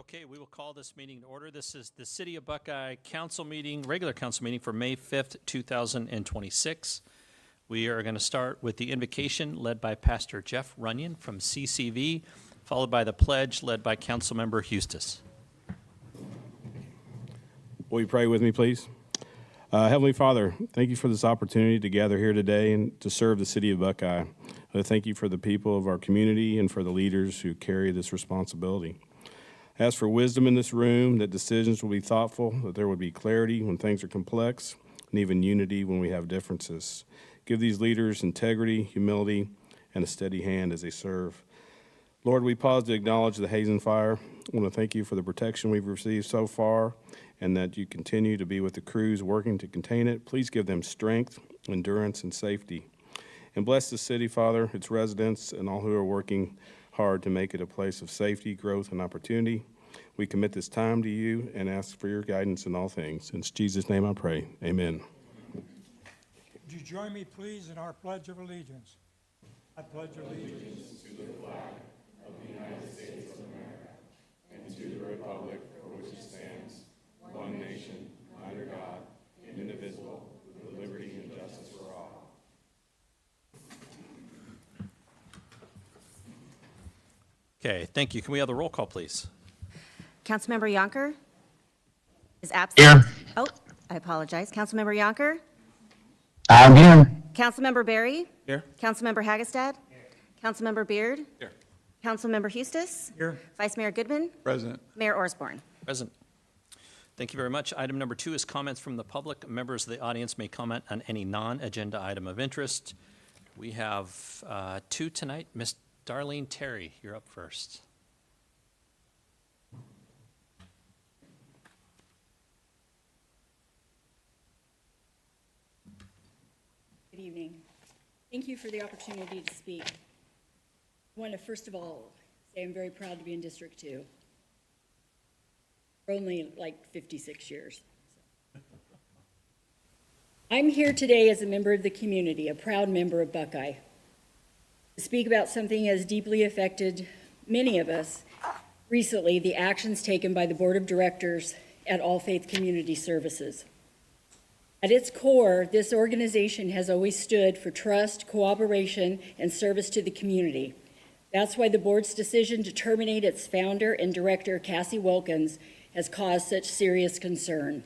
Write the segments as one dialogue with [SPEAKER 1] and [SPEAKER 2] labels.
[SPEAKER 1] Okay, we will call this meeting to order. This is the City of Buckeye Council meeting, regular council meeting for May 5th, 2026. We are going to start with the invocation led by Pastor Jeff Runyon from CCV, followed by the pledge led by Councilmember Hustis.
[SPEAKER 2] Will you pray with me, please? Heavenly Father, thank you for this opportunity to gather here today and to serve the City of Buckeye. Thank you for the people of our community and for the leaders who carry this responsibility. Ask for wisdom in this room, that decisions will be thoughtful, that there will be clarity when things are complex, and even unity when we have differences. Give these leaders integrity, humility, and a steady hand as they serve. Lord, we pause to acknowledge the Hazen fire. I want to thank you for the protection we've received so far, and that you continue to be with the crews working to contain it. Please give them strength, endurance, and safety. And bless the city, Father, its residents, and all who are working hard to make it a place of safety, growth, and opportunity. We commit this time to you and ask for your guidance in all things. In Jesus' name I pray. Amen.
[SPEAKER 3] Would you join me, please, in our Pledge of Allegiance? I pledge allegiance
[SPEAKER 2] To the flag of the United States of America and to the republic for which it stands, one nation, under God, indivisible, with liberty and justice for all.
[SPEAKER 1] Okay, thank you. Can we have the roll call, please?
[SPEAKER 4] Councilmember Yonker is absent.
[SPEAKER 5] Here.
[SPEAKER 4] Oh, I apologize. Councilmember Yonker.
[SPEAKER 5] I'm here.
[SPEAKER 4] Councilmember Berry.
[SPEAKER 1] Here.
[SPEAKER 4] Councilmember Hagestad. Councilmember Beard.
[SPEAKER 1] Here.
[SPEAKER 4] Councilmember Hustis.
[SPEAKER 3] here.
[SPEAKER 4] Vice Mayor Goodman.
[SPEAKER 5] Present.
[SPEAKER 4] Mayor Osborne.
[SPEAKER 1] Present. Thank you very much. Item number 2 is comments from the public. Members of the audience may comment on any non-agenda item of interest. We have 2 tonight. Ms. Darlene Terry, you're up first.
[SPEAKER 6] Good evening. Thank you for the opportunity to speak. I want to first of all say I'm very proud to be in District 2. For only like 56 years. I'm here today as a member of the community, a proud member of Buckeye, to speak about something that has deeply affected many of us recently, the actions taken by the Board of Directors at All Faith Community Services. At its core, this organization has always stood for trust, cooperation, and service to the community. That's why the board's decision to terminate its founder and director, Cassie Wilkins, has caused such serious concern.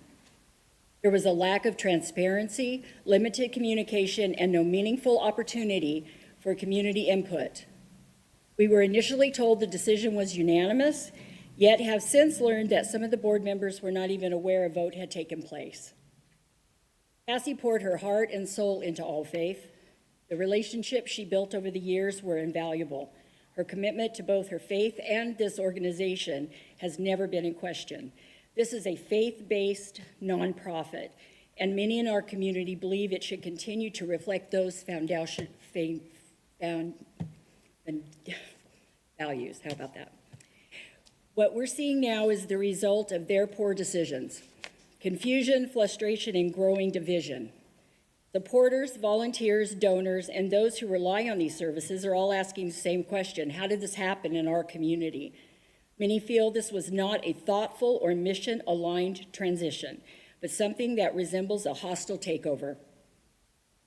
[SPEAKER 6] There was a lack of transparency, limited communication, and no meaningful opportunity for community input. We were initially told the decision was unanimous, yet have since learned that some of the board members were not even aware a vote had taken place. Cassie poured her heart and soul into All Faith. The relationships she built over the years were invaluable. Her commitment to both her faith and this organization has never been in question. This is a faith-based nonprofit, and many in our community believe it should continue to reflect those values. How about that? What we're seeing now is the result of their poor decisions. Confusion, frustration, and growing division. Supporters, volunteers, donors, and those who rely on these services are all asking the same question: how did this happen in our community? Many feel this was not a thoughtful or mission-aligned transition, but something that resembles a hostile takeover.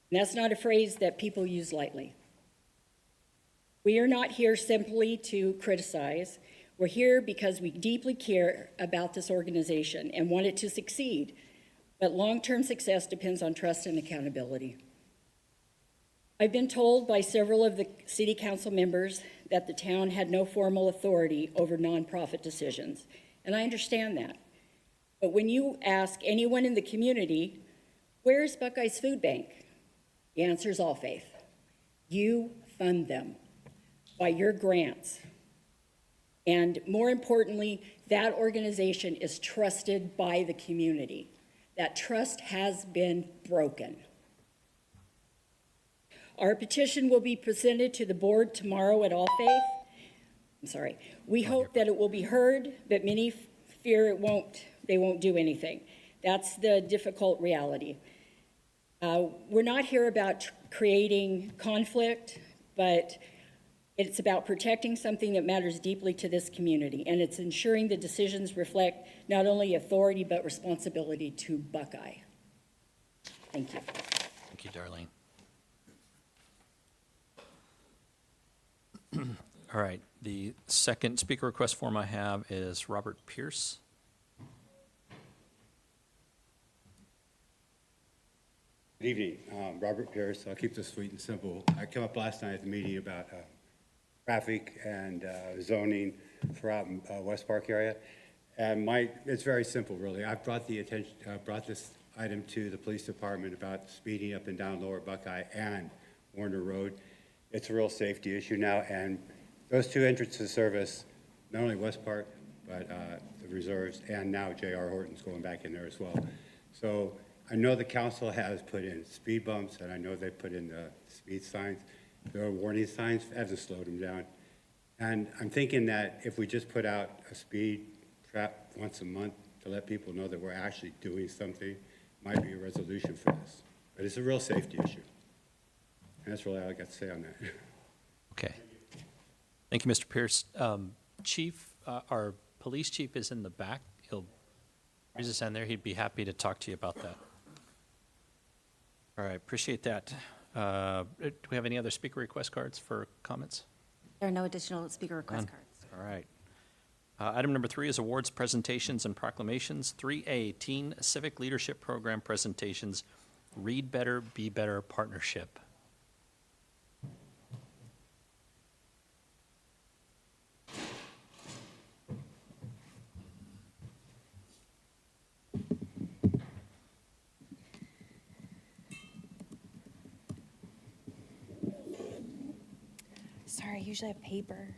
[SPEAKER 6] And that's not a phrase that people use lightly. We are not here simply to criticize. We're here because we deeply care about this organization and want it to succeed. But long-term success depends on trust and accountability. I've been told by several of the city council members that the town had no formal authority over nonprofit decisions, and I understand that. But when you ask anyone in the community, where's Buckeye's food bank? The answer is All Faith. You fund them by your grants. And more importantly, that organization is trusted by the community. That trust has been broken. Our petition will be presented to the board tomorrow at All Faith. We hope that it will be heard, but many fear they won't do anything. That's the difficult reality. We're not here about creating conflict, but It's about protecting something that matters deeply to this community, and it's ensuring the decisions reflect not only authority but responsibility to Buckeye. Thank you.
[SPEAKER 1] Thank you, Darlene. All right, the second speaker request form I have is Robert Pierce.
[SPEAKER 7] Good evening, Robert Pierce. I'll keep this sweet and simple. I came up last night at the meeting about traffic and zoning throughout West Park area. And it's very simple, really. I've brought this item to the police department about speeding up and down Lower Buckeye and Warner Road. It's a real safety issue now, and those two entrances service not only West Park, but the reserves, and now J.R. Horton's going back in there as well. So I know the council has put in speed bumps, and I know they put in the speed signs. There are warning signs, hasn't slowed them down. And I'm thinking that if we just put out a speed trap once a month to let people know that we're actually doing something, might be a resolution for this. But it's a real safety issue. And that's really all I got to say on that.
[SPEAKER 1] Okay. Thank you, Mr. Pierce. Chief, our police chief is in the back. He'll raise his hand there. He'd be happy to talk to you about that. All right, appreciate that. Do we have any other speaker request cards for comments?
[SPEAKER 4] There are no additional speaker request
[SPEAKER 1] None.
[SPEAKER 4] cards.
[SPEAKER 1] All right. Item number 3 is awards, presentations, and proclamations. 3A, Teen Civic Leadership Program presentations, Read Better, Be Better Partnership.
[SPEAKER 8] Sorry, I usually have paper.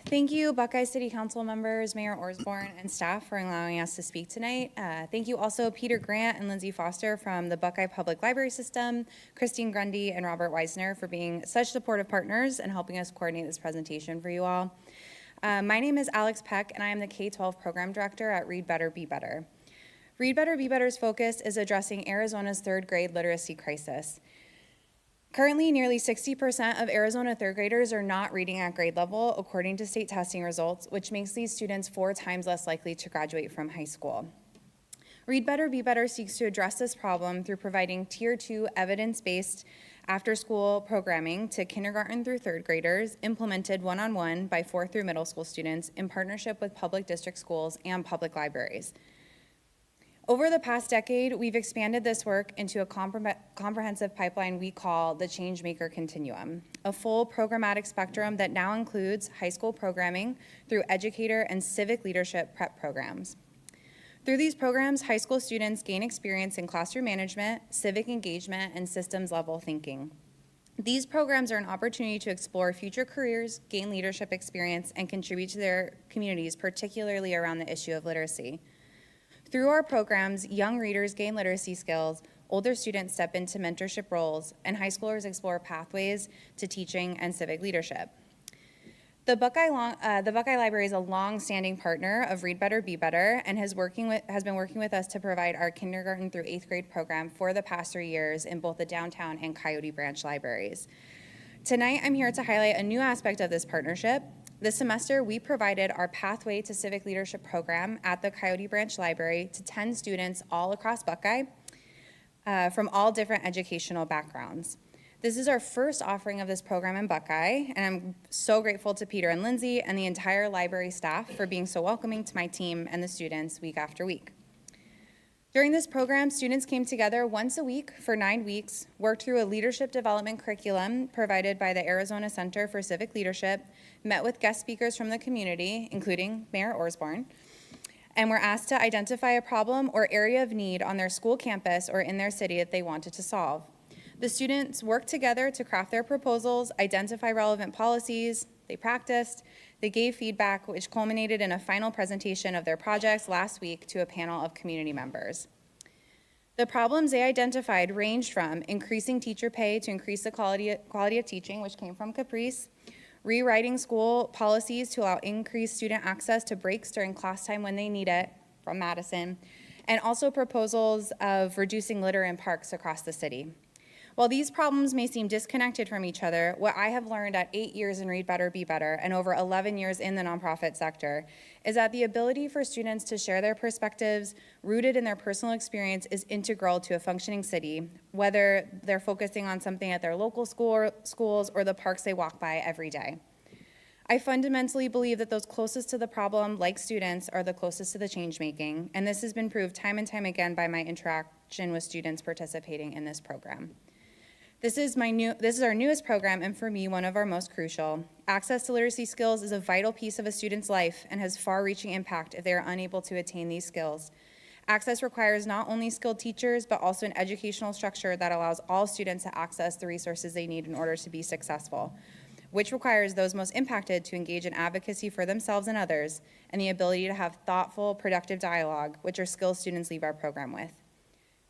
[SPEAKER 8] Thank you, Buckeye City Council members, Mayor Osborne, and staff for allowing us to speak tonight. Thank you also Peter Grant and Lindsay Foster from the Buckeye Public Library System, Christine Grundy and Robert Weisner for being such supportive partners and helping us coordinate this presentation for you all. My name is Alex Peck, and I am the K-12 Program Director at Read Better, Be Better. Read Better, Be Better's focus is addressing Arizona's third grade literacy crisis. Currently, nearly 60% of Arizona third graders are not reading at grade level, according to state testing results, which makes these students 4 times less likely to graduate from high school. Read Better, Be Better seeks to address this problem through providing Tier 2 evidence-based after-school programming to kindergarten through third graders, implemented one-on-one by 4th through middle school students in partnership with public district schools and public libraries. Over the past decade, we've expanded this work into a comprehensive pipeline we call the Changemaker Continuum, a full programmatic spectrum that now includes high school programming through educator and civic leadership prep programs. Through these programs, high school students gain experience in classroom management, civic engagement, and systems-level thinking. These programs are an opportunity to explore future careers, gain leadership experience, and contribute to their communities, particularly around the issue of literacy. Through our programs, young readers gain literacy skills, older students step into mentorship roles, and high schoolers explore pathways to teaching and civic leadership. The Buckeye Library is a long-standing partner of Read Better, Be Better, and has been working with us to provide our kindergarten through 8th grade program for the past 3 years in both the downtown and Coyote Branch libraries. Tonight, I'm here to highlight a new aspect of this partnership. This semester, we provided our Pathway to Civic Leadership program at the Coyote Branch Library to 10 students all across Buckeye from all different educational backgrounds. This is our first offering of this program in Buckeye, and I'm so grateful to Peter and Lindsay and the entire library staff for being so welcoming to my team and the students week after week. During this program, students came together once a week for 9 weeks, worked through a leadership development curriculum provided by the Arizona Center for Civic Leadership, met with guest speakers from the community, including Mayor Osborne, and were asked to identify a problem or area of need on their school campus or in their city that they wanted to solve. The students worked together to craft their proposals, identify relevant policies, they practiced, they gave feedback, which culminated in a final presentation of their projects last week to a panel of community members. The problems they identified ranged from increasing teacher pay to increase the quality of teaching, which came from Caprice, rewriting school policies to allow increased student access to breaks during class time when they need it, from Madison, and also proposals of reducing litter in parks across the city. While these problems may seem disconnected from each other, what I have learned at 8 years in Read Better, Be Better, and over 11 years in the nonprofit sector, is that the ability for students to share their perspectives rooted in their personal experience is integral to a functioning city, whether they're focusing on something at their local schools or the parks they walk by every day. I fundamentally believe that those closest to the problem, like students, are the closest to the change making, and this has been proved time and time again by my interaction with students participating in this program. This is our newest program, and for me, one of our most crucial. Access to literacy skills is a vital piece of a student's life and has far-reaching impact if they are unable to attain these skills. Access requires not only skilled teachers, but also an educational structure that allows all students to access the resources they need in order to be successful, which requires those most impacted to engage in advocacy for themselves and others, and the ability to have thoughtful, productive dialogue, which are skills students leave our program with.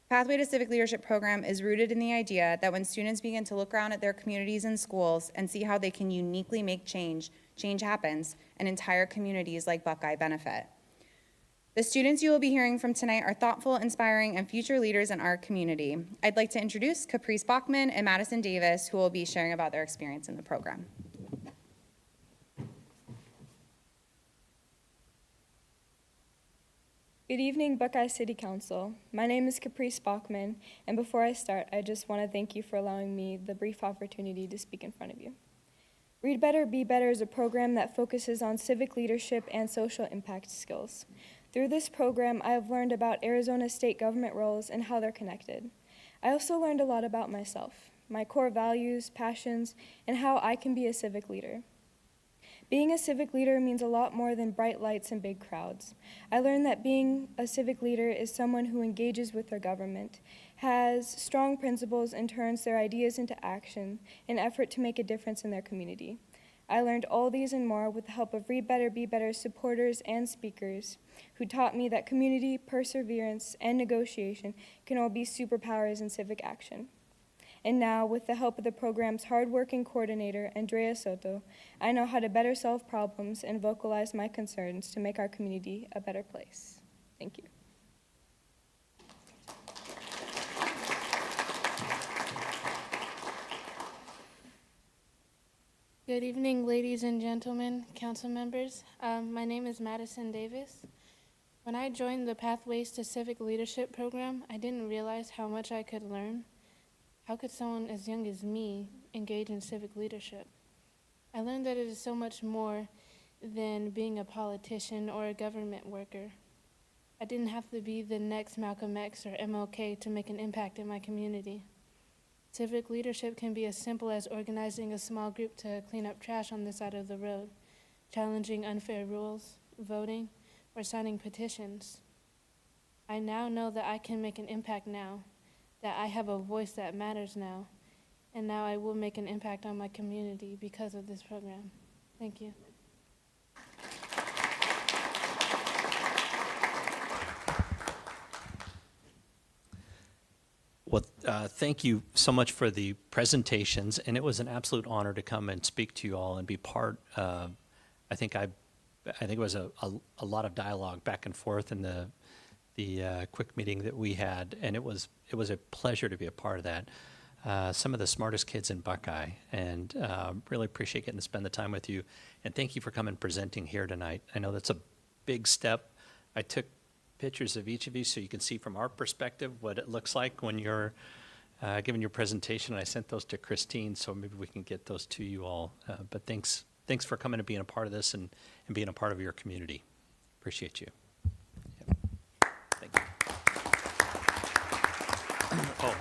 [SPEAKER 8] Pathway to Civic Leadership program is rooted in the idea that when students begin to look around at their communities and schools and see how they can uniquely make change, change happens, and entire communities like Buckeye benefit. The students you will be hearing from tonight are thoughtful, inspiring, and future leaders in our community. I'd like to introduce Caprice Bachman and Madison Davis, who will be sharing about their experience in the program.
[SPEAKER 9] Good evening, Buckeye City Council. My name is Caprice Bachman, and before I start, I just want to thank you for allowing me the brief opportunity to speak in front of you. Read Better, Be Better is a program that focuses on civic leadership and social impact skills. Through this program, I have learned about Arizona state government roles and how they're connected. I also learned a lot about myself, my core values, passions, and how I can be a civic leader. Being a civic leader means a lot more than bright lights and big crowds. I learned that being a civic leader is someone who engages with their government, has strong principles, and turns their ideas into action in an effort to make a difference in their community. I learned all these and more with the help of Read Better, Be Better supporters and speakers who taught me that community, perseverance, and negotiation can all be superpowers in civic action. And now, with the help of the program's hardworking coordinator, Andrea Soto, I know how to better solve problems and vocalize my concerns to make our community a better place. Thank you.
[SPEAKER 10] Good evening, ladies and gentlemen, council members. My name is Madison Davis. When I joined the Pathways to Civic Leadership program, I didn't realize how much I could learn. How could someone as young as me engage in civic leadership? I learned that it is so much more than being a politician or a government worker. I didn't have to be the next Malcolm X or MLK to make an impact in my community. Civic leadership can be as simple as organizing a small group to clean up trash on the side of the road, challenging unfair rules, voting, or signing petitions. I now know that I can make an impact now, that I have a voice that matters now, and now I will make an impact on my community because of this program. Thank you.
[SPEAKER 1] Well, thank you so much for the presentations, and it was an absolute honor to come and speak to you all and be part. I think it was a lot of dialogue back and forth in the quick meeting that we had, and it was a pleasure to be a part of that. Some of the smartest kids in Buckeye, and really appreciate getting to spend the time with you. And thank you for coming and presenting here tonight. I know that's a big step. I took pictures of each of you so you can see from our perspective what it looks like when you're giving your presentation. I sent those to Christine, so maybe we can get those to you all. But thanks for coming and being a part of this and being a part of your community. Appreciate you. Thank you. Oh,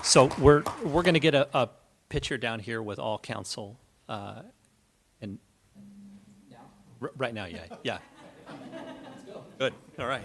[SPEAKER 1] so we're going to get a picture down here with all council, and right now, yeah. Let's go. Good. All right.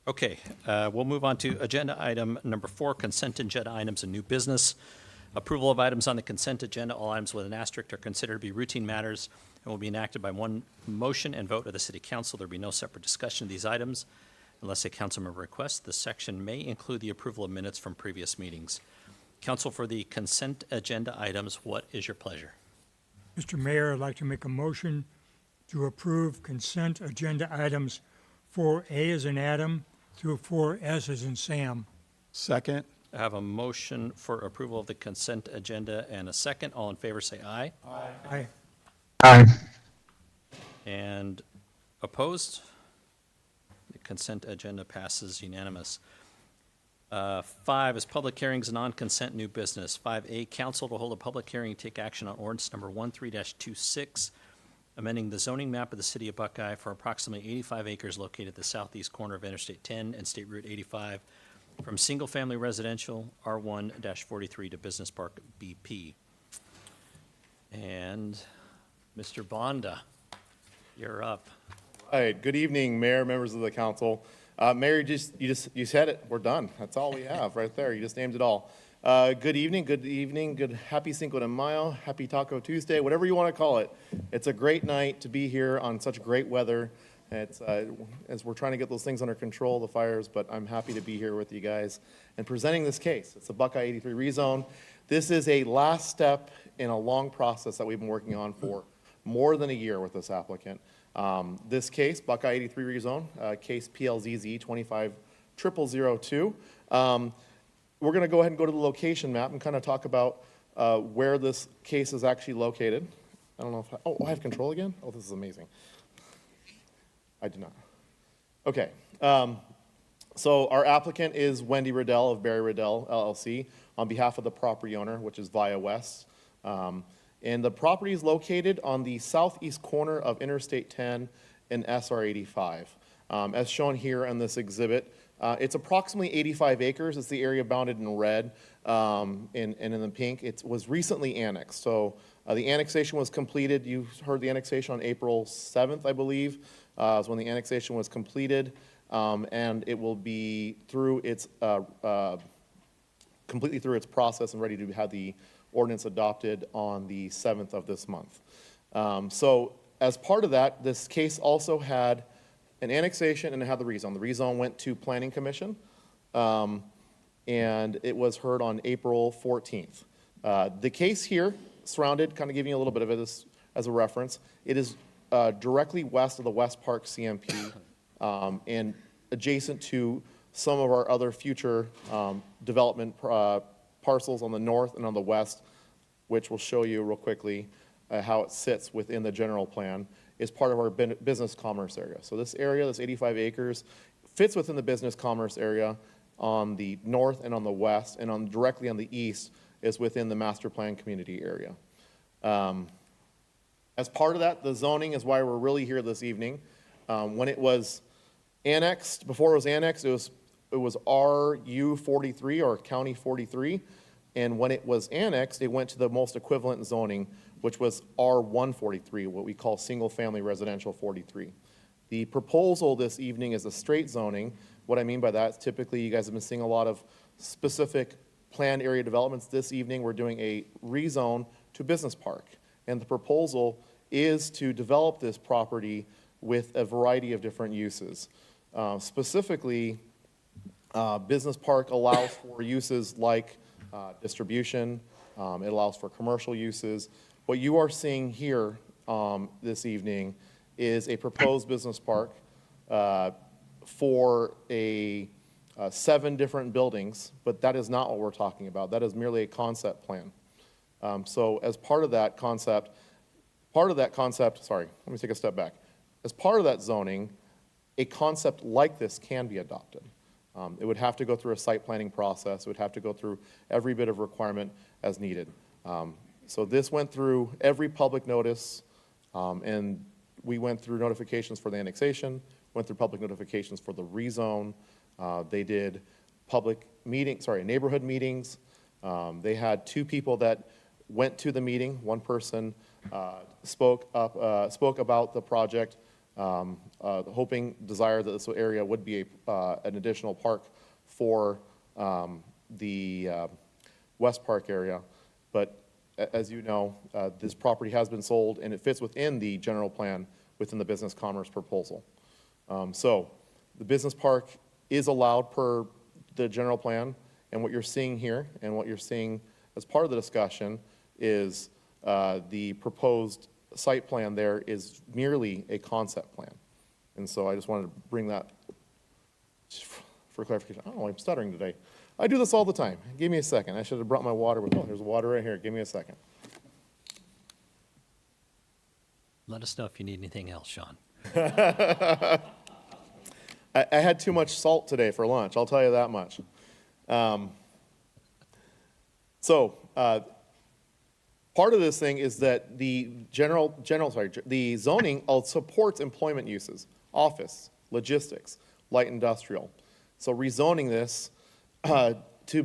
[SPEAKER 1] Okay, we'll move on to agenda item number 4, consent agenda items and new business. Approval of items on the consent agenda. All items with an asterisk are considered to be routine matters and will be enacted by one motion and vote of the city council. There will be no separate discussion of these items unless a council member requests. This section may include the approval of minutes from previous meetings. Council, for the consent agenda items, what is your pleasure?
[SPEAKER 3] Mr. Mayor, I'd like to make a motion to approve consent agenda items 4A as in Adam through 4S as in Sam.
[SPEAKER 11] Second.
[SPEAKER 1] I have a motion for approval of the consent agenda and a second. All in favor, say aye.
[SPEAKER 3] Aye.
[SPEAKER 5] Aye.
[SPEAKER 1] And opposed? The consent agenda passes unanimous. 5 is public hearings and non-consent new business. 5A, council to hold a public hearing and take action on ordinance number 13-26, amending the zoning map of the city of Buckeye for approximately 85 acres located at the southeast corner of Interstate 10 and State Route 85 from single-family residential R1-43 to business park BP. And Mr. Bonda, you're up.
[SPEAKER 11] All right, good evening, Mayor, members of the council. Mayor, you said it, we're done. That's all we have right there. You just named it all. Good evening, good happy Cinco de Mayo, happy Taco Tuesday, whatever you want to call it. It's a great night to be here on such great weather. It's, as we're trying to get those things under control, the fires, but I'm happy to be here with you guys and presenting this case. It's the Buckeye 83 rezone. This is a last step in a long process that we've been working on for more than a year with this applicant. This case, Buckeye 83 rezone, case PLZZ 25002. We're going to go ahead and go to the location map and kind of talk about where this case is actually located. I don't know if I have control again? Oh, this is amazing. I do not. Okay. So our applicant is Wendy Riddell of Barry Riddell LLC on behalf of the property owner, which is Via West. And the property is located on the southeast corner of Interstate 10 and SR 85. As shown here on this exhibit, it's approximately 85 acres. It's the area bounded in red and in the pink. It was recently annexed. So the annexation was completed. You heard the annexation on April 7th, I believe, is when the annexation was completed. And it will be through its, completely through its process and ready to have the ordinance adopted on the 7th of this month. So as part of that, this case also had an annexation and it had the rezone. The rezone went to Planning Commission, and it was heard on April 14th. The case here, surrounded, kind of giving you a little bit of it as a reference, it is directly west of the West Park CMP and adjacent to some of our other future development parcels on the north and on the west, which we'll show you real quickly how it sits within the general plan, is part of our business commerce area. So this area, this 85 acres, fits within the business commerce area on the north and on the west, and directly on the east is within the master plan community area. As part of that, the zoning is why we're really here this evening. When it was annexed, before it was annexed, it was RU 43 or County 43, and when it was annexed, it went to the most equivalent zoning, which was R143, what we call single-family residential 43. The proposal this evening is a straight zoning. What I mean by that is typically you guys have been seeing a lot of specific planned area developments. This evening we're doing a rezone to business park, and the proposal is to develop this property with a variety of different uses. Specifically, business park allows for uses like distribution. It allows for commercial uses. What you are seeing here this evening is a proposed business park for 7 different buildings, but that is not what we're talking about. That is merely a concept plan. So as part of that concept, sorry, let me take a step back. As part of that zoning, a concept like this can be adopted. It would have to go through a site planning process. It would have to go through every bit of requirement as needed. So this went through every public notice, and we went through notifications for the annexation, went through public notifications for the rezone. They did neighborhood meetings. They had 2 people that went to the meeting. One person spoke about the project desire that this area would be an additional park for the West Park area. But as you know, this property has been sold, and it fits within the general plan within the business commerce proposal. So the business park is allowed per the general plan, and what you're seeing here and what you're seeing as part of the discussion is the proposed site plan there is merely a concept plan. And so I just wanted to bring that for clarification. Oh, I'm stuttering today. I do this all the time. Give me a second. I should have brought my water with me. Oh, there's water right here. Give me a second.
[SPEAKER 1] Let us know if you need anything else, Sean.
[SPEAKER 11] I had too much salt today for lunch, I'll tell you that much. Part of this thing is that the the zoning supports employment uses, office, logistics, light industrial. So rezoning this to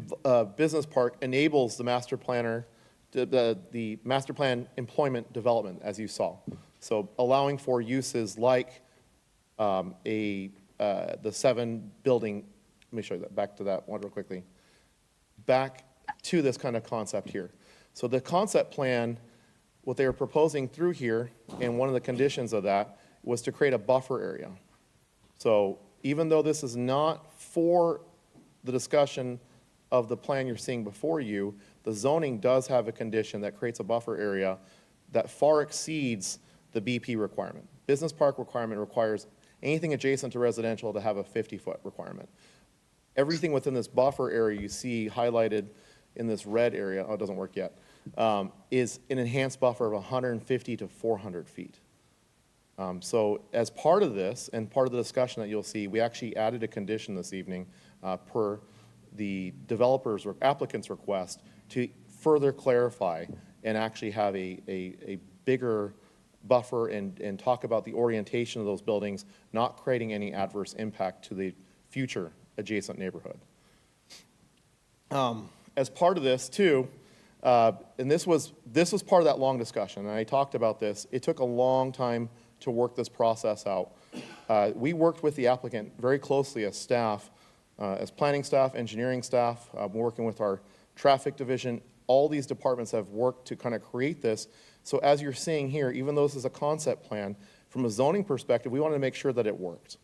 [SPEAKER 11] business park enables the master planner, the master plan employment development, as you saw. So allowing for uses like the 7 building, let me show you that, back to that one real quickly. Back to this kind of concept here. So the concept plan, what they were proposing through here, and one of the conditions of that was to create a buffer area. So even though this is not for the discussion of the plan you're seeing before you, the zoning does have a condition that creates a buffer area that far exceeds the BP requirement. Business park requirement requires anything adjacent to residential to have a 50-foot requirement. Everything within this buffer area you see highlighted in this red area, oh, it doesn't work yet, is an enhanced buffer of 150 to 400 feet. So as part of this, and part of the discussion that you'll see, we actually added a condition this evening per the developer's or applicant's request to further clarify and actually have a bigger buffer and talk about the orientation of those buildings, not creating any adverse impact to the future adjacent neighborhood. As part of this too, and this was part of that long discussion, and I talked about this, it took a long time to work this process out. We worked with the applicant very closely as staff, as planning staff, engineering staff, working with our traffic division. All these departments have worked to kind of create this. So as you're seeing here, even though this is a concept plan, from a zoning perspective, we wanted to make sure that it worked.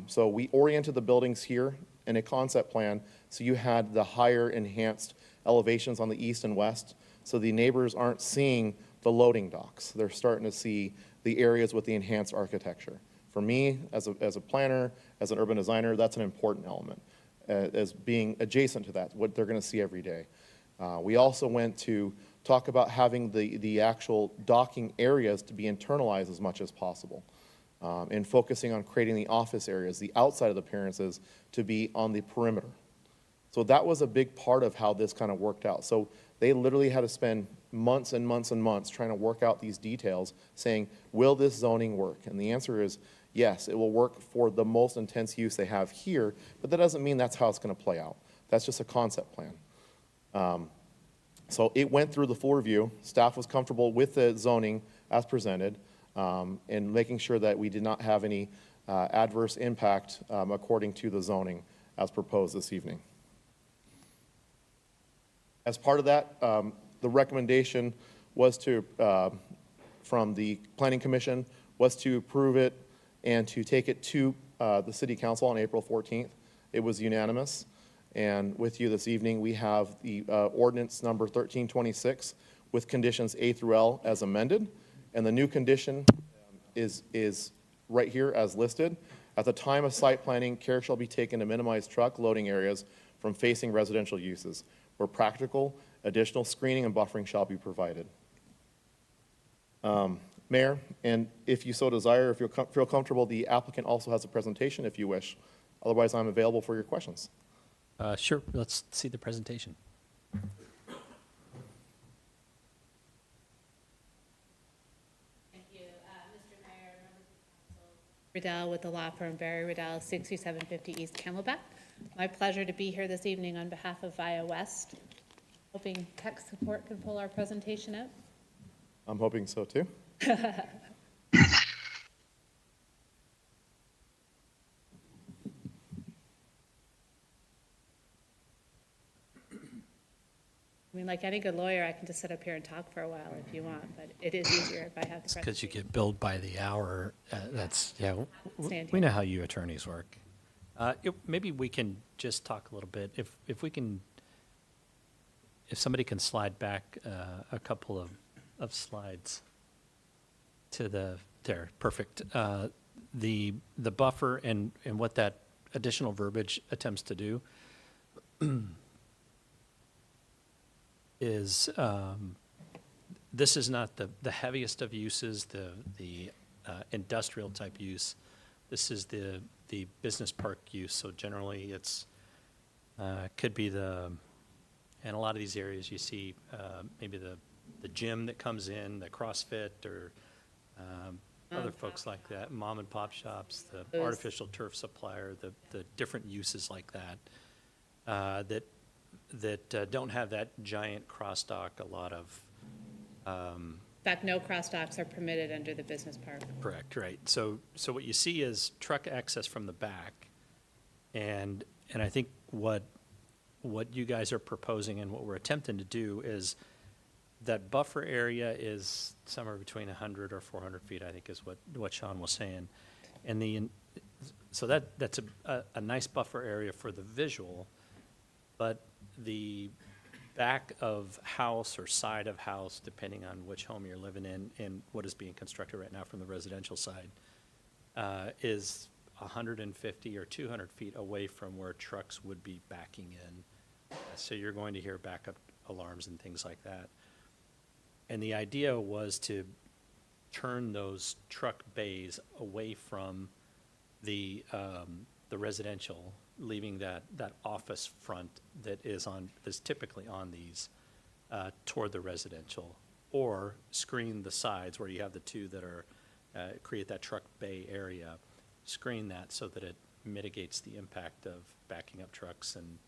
[SPEAKER 11] So we oriented the buildings here in a concept plan, so you had the higher enhanced elevations on the east and west, so the neighbors aren't seeing the loading docks. They're starting to see the areas with the enhanced architecture. For me, as a planner, as an urban designer, that's an important element, as being adjacent to that, what they're gonna see every day. We also went to talk about having the actual docking areas to be internalized as much as possible. And focusing on creating the office areas, the outside of the appearances, to be on the perimeter. So that was a big part of how this kind of worked out. So they literally had to spend months and months and months trying to work out these details, saying, will this zoning work? And the answer is yes, it will work for the most intense use they have here, but that doesn't mean that's how it's going to play out. That's just a concept plan. So it went through the full review. Staff was comfortable with the zoning as presented, and making sure that we did not have any adverse impact according to the zoning as proposed this evening. As part of that, the recommendation was to, from the Planning Commission, was to approve it and to take it to the City Council on April 14th. It was unanimous. And with you this evening, we have the ordinance number 1326 with conditions A through L as amended. And the new condition is right here as listed. At the time of site planning, care shall be taken to minimize truck loading areas from facing residential uses. Where practical, additional screening and buffering shall be provided. Mayor, and if you so desire, if you feel comfortable, the applicant also has a presentation if you wish. Otherwise, I'm available for your questions.
[SPEAKER 1] Sure, let's see the presentation.
[SPEAKER 12] Thank you, Mr. Mayor, members of the council. Riddell with the law firm Barry Riddell, 6750 East Camelback. My pleasure to be here this evening on behalf of Via West. Hoping tech support can pull our presentation up.
[SPEAKER 11] I'm hoping so too.
[SPEAKER 12] I mean, like any good lawyer, I can just sit up here and talk for a while if you want, but it is easier if I have the
[SPEAKER 1] Because you
[SPEAKER 12] presentation.
[SPEAKER 1] get billed by the hour. Yeah,
[SPEAKER 12] Stand
[SPEAKER 1] we
[SPEAKER 12] here.
[SPEAKER 1] know how you attorneys work. Maybe we can just talk a little bit, if we can, if somebody can slide back a couple of slides to there, perfect. The buffer and what that additional verbiage attempts to do is, this is not the heaviest of uses, the industrial type use. This is the business park use, so generally it's, could be in a lot of these areas you see, maybe the gym that comes in, the CrossFit, or other folks like that, mom and pop shops, the
[SPEAKER 12] Those-
[SPEAKER 1] artificial turf supplier, the different uses like that, that don't have that giant cross-dock, a lot of,
[SPEAKER 12] In fact, no crosstalks are permitted under the business park.
[SPEAKER 1] correct, right. So what you see is truck access from the back, and I think what you guys are proposing and what we're attempting to do is that buffer area is somewhere between 100 or 400 feet, I think is what Sean was saying. And so that's a nice buffer area for the visual, but the back of house or side of house, depending on which home you're living in and what is being constructed right now from the residential side, is 150 or 200 feet away from where trucks would be backing in. So you're going to hear backup alarms and things like that. And the idea was to turn those truck bays away from the residential, leaving that office front that's typically on these toward the residential, or screen the sides where you have the two that are create that truck bay area, screen that so that it mitigates the impact of backing up trucks and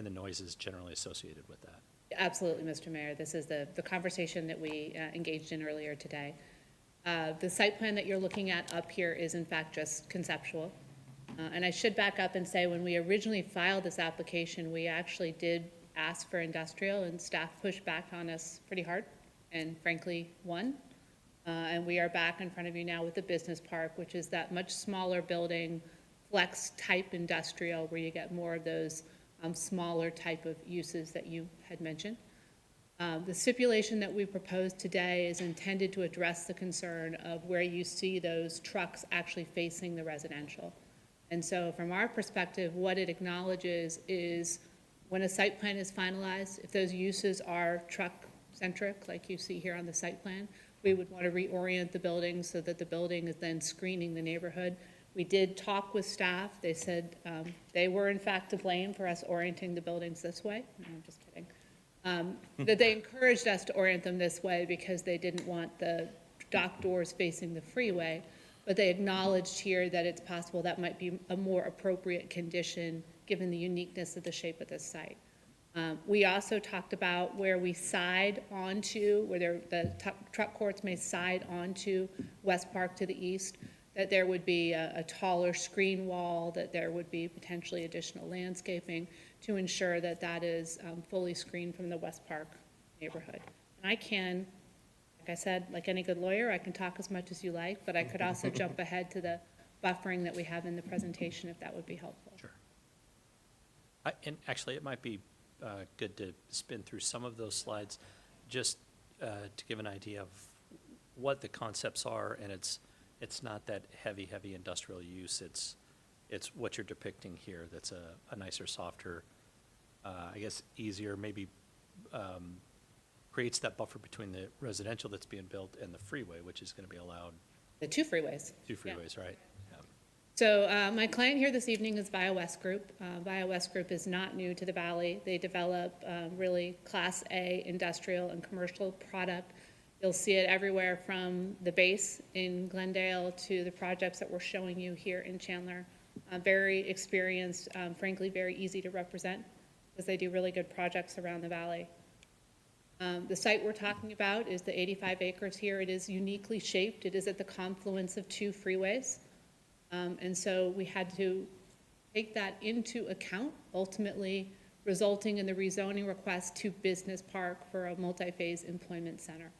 [SPEAKER 1] the noises generally associated with that.
[SPEAKER 12] Absolutely, Mr. Mayor. This is the conversation that we engaged in earlier today. The site plan that you're looking at up here is in fact just conceptual. And I should back up and say, when we originally filed this application, we actually did ask for industrial, and staff pushed back on us pretty hard, and frankly, won. And we are back in front of you now with the business park, which is that much smaller building, flex-type industrial, where you get more of those smaller type of uses that you had mentioned. The stipulation that we proposed today is intended to address the concern of where you see those trucks actually facing the residential. And so from our perspective, what it acknowledges is when a site plan is finalized, if those uses are truck-centric, like you see here on the site plan, we would want to reorient the building so that the building is then screening the neighborhood. We did talk with staff. They said they were in fact to blame for us orienting the buildings this way. No, I'm just kidding. That they encouraged us to orient them this way because they didn't want the dock doors facing the freeway. But they acknowledged here that it's possible that might be a more appropriate condition given the uniqueness of the shape of this site. We also talked about where we side onto, where the truck courts may side onto West Park to the east, that there would be a taller screen wall, that there would be potentially additional landscaping to ensure that that is fully screened from the West Park neighborhood. And I can, like I said, like any good lawyer, I can talk as much as you like, but I could also jump ahead to the buffering that we have in the presentation if that would be helpful.
[SPEAKER 1] Sure. And actually, it might be good to spin through some of those slides just to give an idea of what the concepts are, and it's not that heavy industrial use. It's what you're depicting here that's a nicer, softer, I guess easier, maybe creates that buffer between the residential that's being built and the freeway, which is going to be allowed.
[SPEAKER 12] The two freeways.
[SPEAKER 1] Two freeways, right? Yeah.
[SPEAKER 12] So my client here this evening is Via West Group. Via West Group is not new to the Valley. They develop really Class A industrial and commercial product. You'll see it everywhere from the base in Glendale to the projects that we're showing you here in Chandler. Very experienced, frankly, very easy to represent because they do really good projects around the Valley. The site we're talking about is the 85 acres here. It is uniquely shaped. It is at the confluence of two freeways. And so we had to take that into account. Ultimately, resulting in the rezoning request to Business Park for a multi-phase employment center.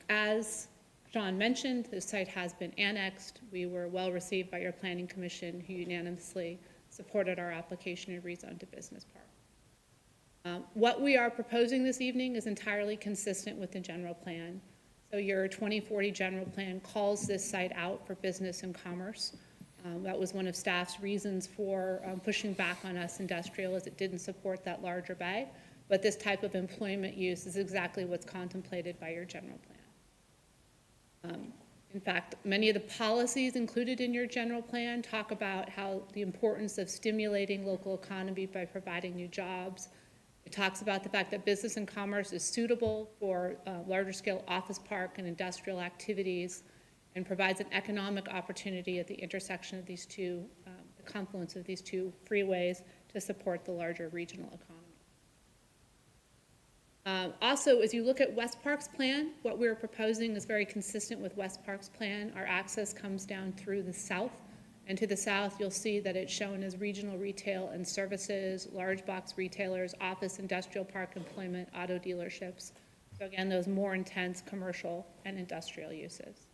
[SPEAKER 12] As John mentioned, the site has been annexed. We were well received by your Planning Commission, who unanimously supported our application to rezone to Business Park. What we are proposing this evening is entirely consistent with the general plan. So your 2040 general plan calls this site out for business and commerce. That was one of staff's reasons for pushing back on us industrial, as it didn't support that larger bay. But this type of employment use is exactly what's contemplated by your general plan. In fact, many of the policies included in your general plan talk about how the importance of stimulating local economy by providing new jobs. It talks about the fact that business and commerce is suitable for larger scale office park and industrial activities, and provides an economic opportunity at the intersection of these two, the confluence of these two freeways to support the larger regional economy. Also, as you look at West Park's plan, what we're proposing is very consistent with West Park's plan. Our access comes down through the south, and to the south, you'll see that it's shown as regional retail and services, large box retailers, office, industrial park employment, auto dealerships. So again, those more intense commercial and industrial uses.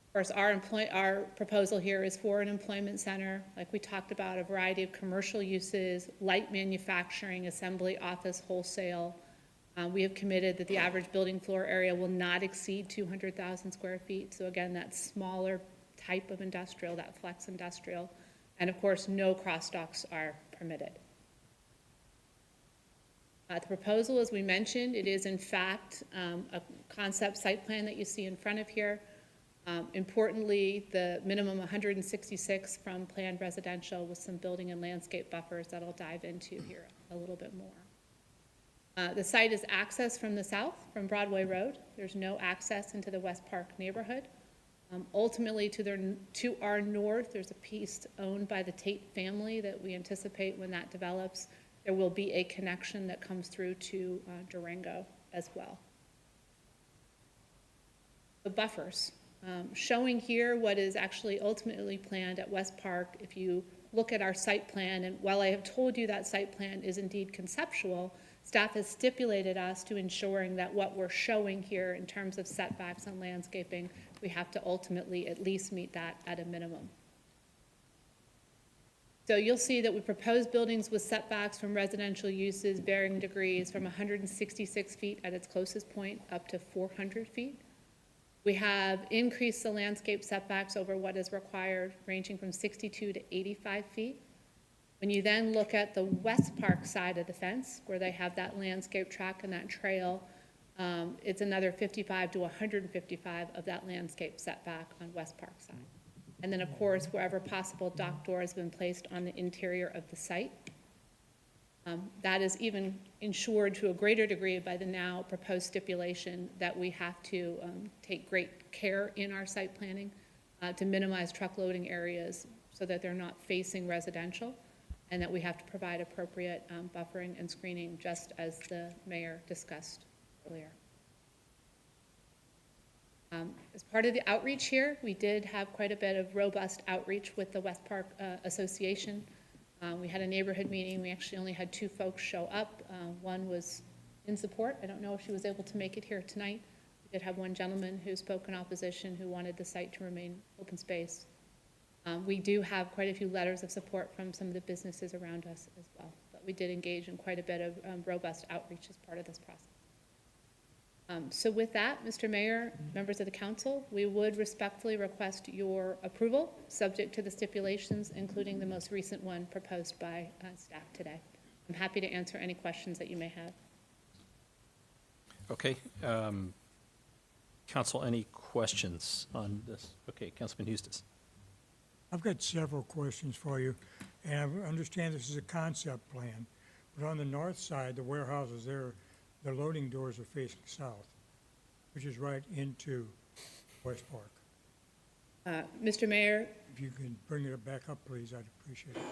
[SPEAKER 12] Of course, our proposal here is for an employment center, like we talked about, a variety of commercial uses, light manufacturing, assembly, office, wholesale. We have committed that the average building floor area will not exceed 200,000 square feet. So again, that smaller type of industrial, that flex industrial. And of course, no cross docks are permitted. The proposal, as we mentioned, it is in fact a concept site plan that you see in front of here. Importantly, the minimum 166 from planned residential with some building and landscape buffers that I'll dive into here a little bit more. The site is accessed from the south, from Broadway Road. There's no access into the West Park neighborhood. Ultimately, to our north, there's a piece owned by the Tate family that we anticipate when that develops, there will be a connection that comes through to Durango as well. The buffers. Showing here what is actually ultimately planned at West Park. If you look at our site plan, and while I have told you that site plan is indeed conceptual, staff has stipulated us to ensuring that what we're showing here in terms of setbacks and landscaping, we have to ultimately at least meet that at a minimum. So you'll see that we propose buildings with setbacks from residential uses varying degrees from 166 feet at its closest point up to 400 feet. We have increased the landscape setbacks over what is required, ranging from 62 to 85 feet. When you then look at the West Park side of the fence, where they have that landscape track and that trail, it's another 55 to 155 of that landscape setback on West Park side. And then, of course, wherever possible, dock doors have been placed on the interior of the site. That is even ensured to a greater degree by the now proposed stipulation that we have to take great care in our site planning to minimize truck loading areas so that they're not facing residential, and that we have to provide appropriate buffering and screening, just as the mayor discussed earlier. As part of the outreach here, we did have quite a bit of robust outreach with the West Park Association. We had a neighborhood meeting. We actually only had 2 folks show up. One was in support. I don't know if she was able to make it here tonight. We did have one gentleman who spoke in opposition who wanted the site to remain open space. We do have quite a few letters of support from some of the businesses around us as well. But we did engage in quite a bit of robust outreach as part of this process. So with that, Mr. Mayor, members of the council, we would respectfully request your approval, subject to the stipulations, including the most recent one proposed by staff today. I'm happy to answer any questions that you may have.
[SPEAKER 1] Okay. Council, any questions on this? Okay, Councilman Eustis.
[SPEAKER 3] I've got several questions for you, and I understand this is a concept plan, but on the north side, the warehouses there, the loading doors are facing south, which is right into West Park.
[SPEAKER 12] Mr. Mayor,
[SPEAKER 3] If you can bring it back up, please, I'd appreciate it.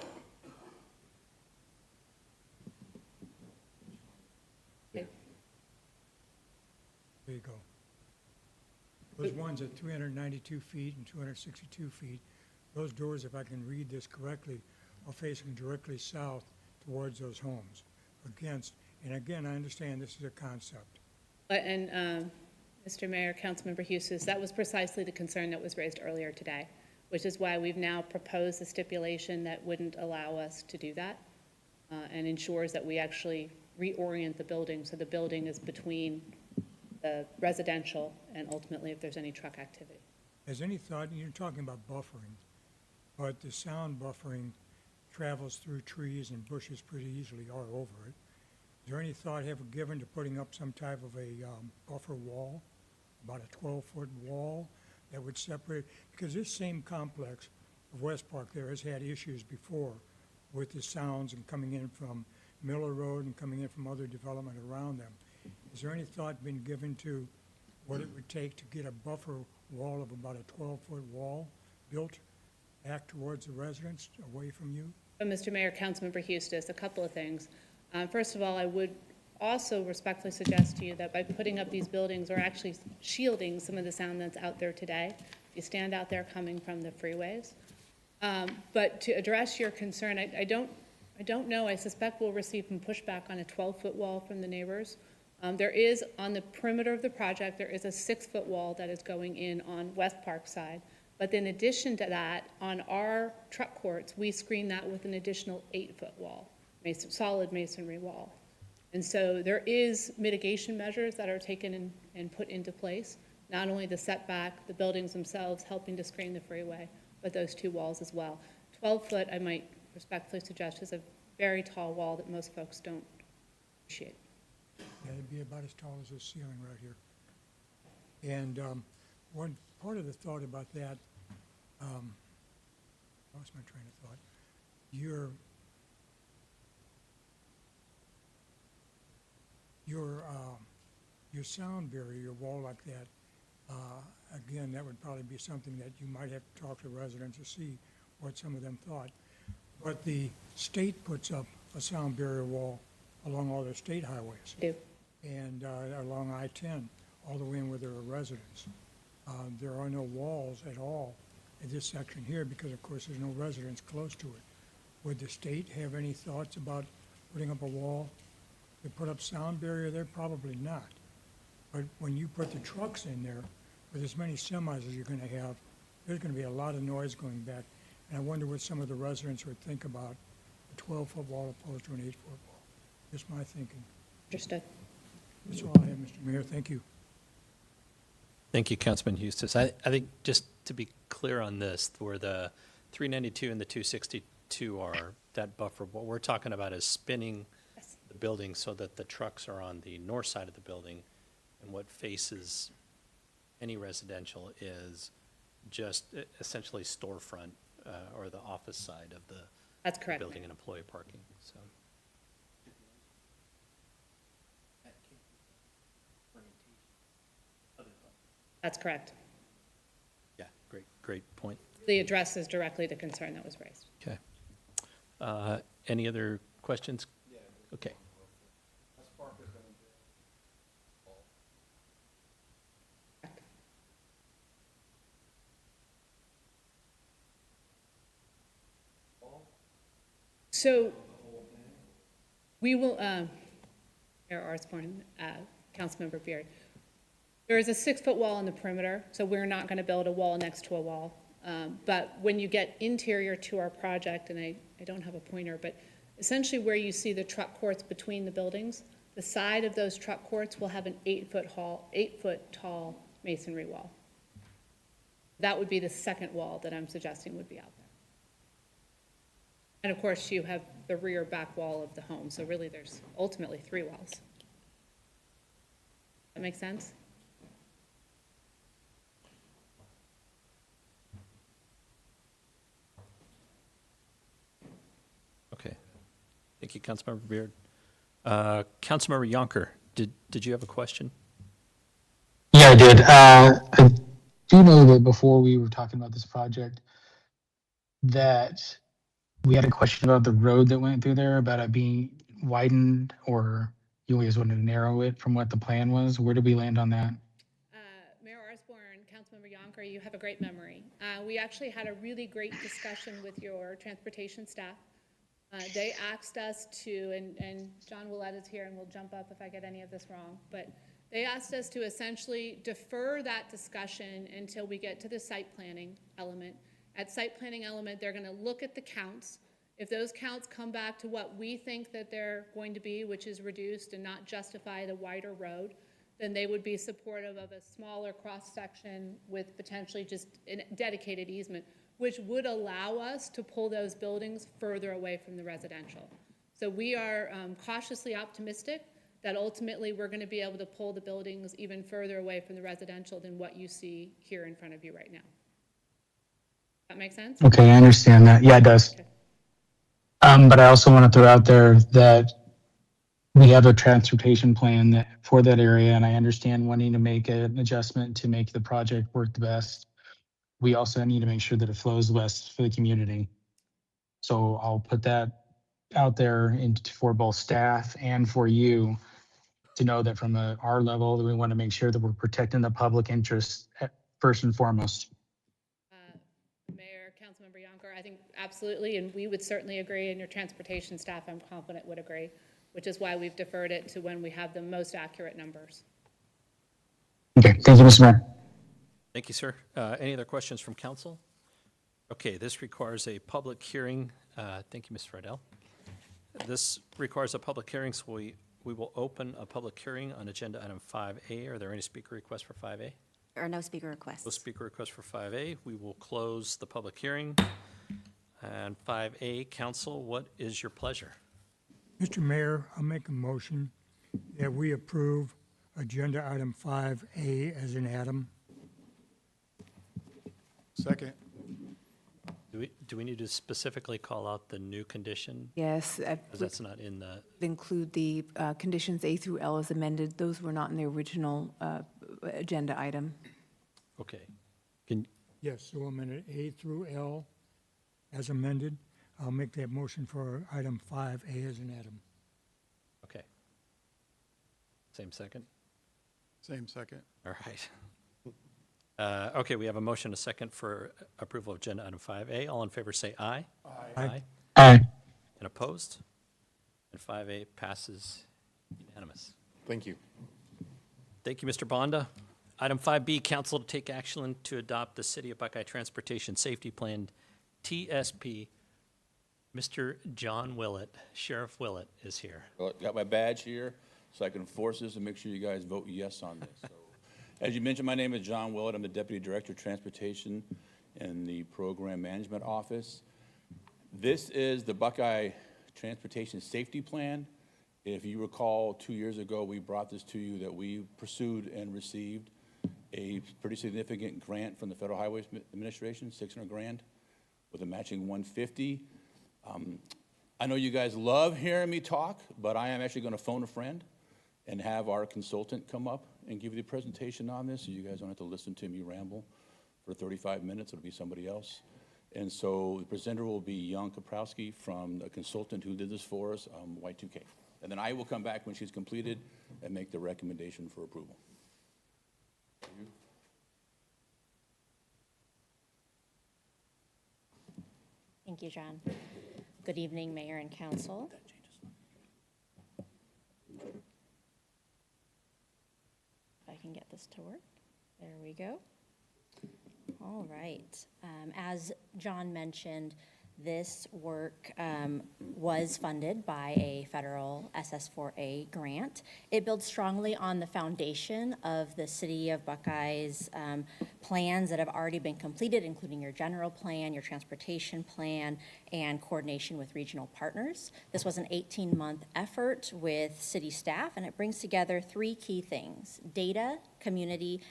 [SPEAKER 12] Okay.
[SPEAKER 3] There you go. Those ones at 392 feet and 262 feet, those doors, if I can read this correctly, are facing directly south towards those homes against, and again, I understand this is a concept.
[SPEAKER 12] And Mr. Mayor, Councilmember Hughes, that was precisely the concern that was raised earlier today, which is why we've now proposed a stipulation that wouldn't allow us to do that and ensures that we actually reorient the building so the building is between the residential and ultimately if there's any truck activity.
[SPEAKER 3] Has any thought, you're talking about buffering, but the sound buffering travels through trees and bushes pretty easily all over it. Is there any thought ever given to putting up some type of a buffer wall, about a 12-foot wall that would separate? Because this same complex of West Park there has had issues before with the sounds and coming in from Miller Road and coming in from other development around them. Is there any thought been given to what it would take to get a buffer wall of about a 12-foot wall built back towards the residents, away from you?
[SPEAKER 12] But Mr. Mayor, Councilmember Hughes, a couple of things. First of all, I would also respectfully suggest to you that by putting up these buildings, we're actually shielding some of the sound that's out there today. You stand out there coming from the freeways. But to address your concern, I don't know. I suspect we'll receive some pushback on a 12-foot wall from the neighbors. There is, on the perimeter of the project, there is a 6-foot wall that is going in on West Park side. But in addition to that, on our truck courts, we screen that with an additional 8-foot wall, solid masonry wall. And so there is mitigation measures that are taken and put into place, not only the setback, the buildings themselves helping to screen the freeway, but those 2 walls as well. 12-foot, I might respectfully suggest, is a very tall wall that most folks don't appreciate.
[SPEAKER 3] Yeah, it'd be about as tall as this ceiling right here. And one part of the thought about that, lost my train of thought. Your sound barrier, your wall like that, again, that would probably be something that you might have to talk to residents to see what some of them thought. But the state puts up a sound barrier wall along all their state highways.
[SPEAKER 12] They do.
[SPEAKER 3] And along I-10, all the way in where there are residents. There are no walls at all in this section here because, of course, there's no residents close to it. Would the state have any thoughts about putting up a wall to put up sound barrier there? Probably not. But when you put the trucks in there, with as many semis as you're going to have, there's going to be a lot of noise going back. And I wonder what some of the residents would think about a 12-foot wall opposed to an 8-foot wall. Just my thinking.
[SPEAKER 12] Understood.
[SPEAKER 3] That's all I have, Mr. Mayor. Thank you.
[SPEAKER 1] Thank you, Councilman Hustis. I think just to be clear on this, where the 392 and the 262 are, that buffer, what we're talking about is spinning the building so that the trucks are on the north side of the building, and what faces any residential is just essentially storefront or the office side of the
[SPEAKER 12] That's correct.
[SPEAKER 1] building and employee parking, so.
[SPEAKER 12] That's correct.
[SPEAKER 1] Yeah, great point.
[SPEAKER 12] The address is directly the concern that was raised.
[SPEAKER 1] Okay. Any other questions? Okay.
[SPEAKER 12] So we will, Mayor Osborne, Councilmember Beard, there is a 6-foot wall on the perimeter, so we're not going to build a wall next to a wall. But when you get interior to our project, and I don't have a pointer, but essentially where you see the truck courts between the buildings, the side of those truck courts will have an 8-foot tall masonry wall. That would be the second wall that I'm suggesting would be out there. And of course, you have the rear back wall of the home, so really there's ultimately 3 walls. That make sense?
[SPEAKER 1] Okay. Thank you, Councilmember Beard. Councilmember Yonker, did you have a question?
[SPEAKER 5] Yeah, I did. I do know that before we were talking about this project, that we had a question about the road that went through there, about it being widened, or you always wanted to narrow it from what the plan was. Where did we land on that?
[SPEAKER 12] Mayor Osborne, Councilmember Yonker, you have a great memory. We actually had a really great discussion with your transportation staff They asked us to, and John Willett is here and will jump up if I get any of this wrong, but they asked us to essentially defer that discussion until we get to the site planning element. At site planning element, they're gonna look at the counts. If those counts come back to what we think that they're going to be, which is reduced and not justify the wider road, then they would be supportive of a smaller cross-section with potentially just a dedicated easement, which would allow us to pull those buildings further away from the residential. So we are cautiously optimistic that ultimately we're going to be able to pull the buildings even further away from the residential than what you see here in front of you right now. That make sense?
[SPEAKER 5] Okay, I understand that. Yeah, it does.
[SPEAKER 12] Okay.
[SPEAKER 5] But I also want to throw out there that we have a transportation plan that, for that area, and I understand wanting to make an adjustment to make the project work the best. We also need to make sure that it flows best for the community. So I'll put that out there for both staff and for you to know that from our level, that we want to make sure that we're protecting the public interest first and foremost.
[SPEAKER 12] Mayor, Councilmember Yonker, I think absolutely, and we would certainly agree, and your transportation staff, I'm confident, would agree, which is why we've deferred it to when we have the most accurate numbers.
[SPEAKER 5] Okay, thank you, Mr. Mayor.
[SPEAKER 1] Thank you, sir. Any other questions from council? Okay, this requires a public hearing. Thank you, Ms. Friedel. This requires a public hearing, so we will open a public hearing on agenda item 5A. Are there any speaker requests for 5A?
[SPEAKER 4] There are no speaker requests.
[SPEAKER 1] No speaker requests for 5A. We will close the public hearing. And 5A, council, what is your pleasure?
[SPEAKER 3] Mr. Mayor, I'll make a motion that we approve agenda item 5A as an atom.
[SPEAKER 13] Second.
[SPEAKER 1] Do we need to specifically call out the new condition?
[SPEAKER 14] Yes,
[SPEAKER 1] Because that's not in the,
[SPEAKER 14] include the conditions A through L as amended. Those were not in the original agenda item.
[SPEAKER 1] okay.
[SPEAKER 3] Yes, so amended A through L as amended. I'll make that motion for item 5A as an atom.
[SPEAKER 1] Okay. Same second?
[SPEAKER 13] Same second.
[SPEAKER 1] All right. Okay, we have a motion, a second for approval of agenda item 5A. All in favor say aye.
[SPEAKER 3] Aye.
[SPEAKER 5] Aye.
[SPEAKER 1] And opposed? And 5A passes unanimous.
[SPEAKER 11] Thank you.
[SPEAKER 1] Thank you, Mr. Bonda. Item 5B, council to take action to adopt the City of Buckeye Transportation Safety Plan, TSP. Mr. John Willett, Sheriff Willett is here.
[SPEAKER 15] Well, got my badge here, so I can enforce this and make sure you guys vote yes on this. So, as you mentioned, my name is John Willett. I'm the Deputy Director of Transportation in the Program Management Office. This is the Buckeye Transportation Safety Plan. If you recall, 2 years ago, we brought this to you that we pursued and received a pretty significant grant from the Federal Highway Administration, $600 grand, with a matching 150. I know you guys love hearing me talk, but I am actually going to phone a friend and have our consultant come up and give you the presentation on this, so you guys don't have to listen to me ramble for 35 minutes. It'll be somebody else. And so the presenter will be Jan Kaprowski from a consultant who did this for us, Y2K. And then I will come back when she's completed and make the recommendation for approval.
[SPEAKER 16] Thank you, John. Good evening, Mayor and Council. If I can get this to work. There we go. All right. As John mentioned, this work was funded by a federal SS4A grant. It builds strongly on the foundation of the City of Buckeye's plans that have already been completed, including your general plan, your transportation plan, and coordination with regional partners. This was an 18-month effort with city staff, and it brings together three key things: data, community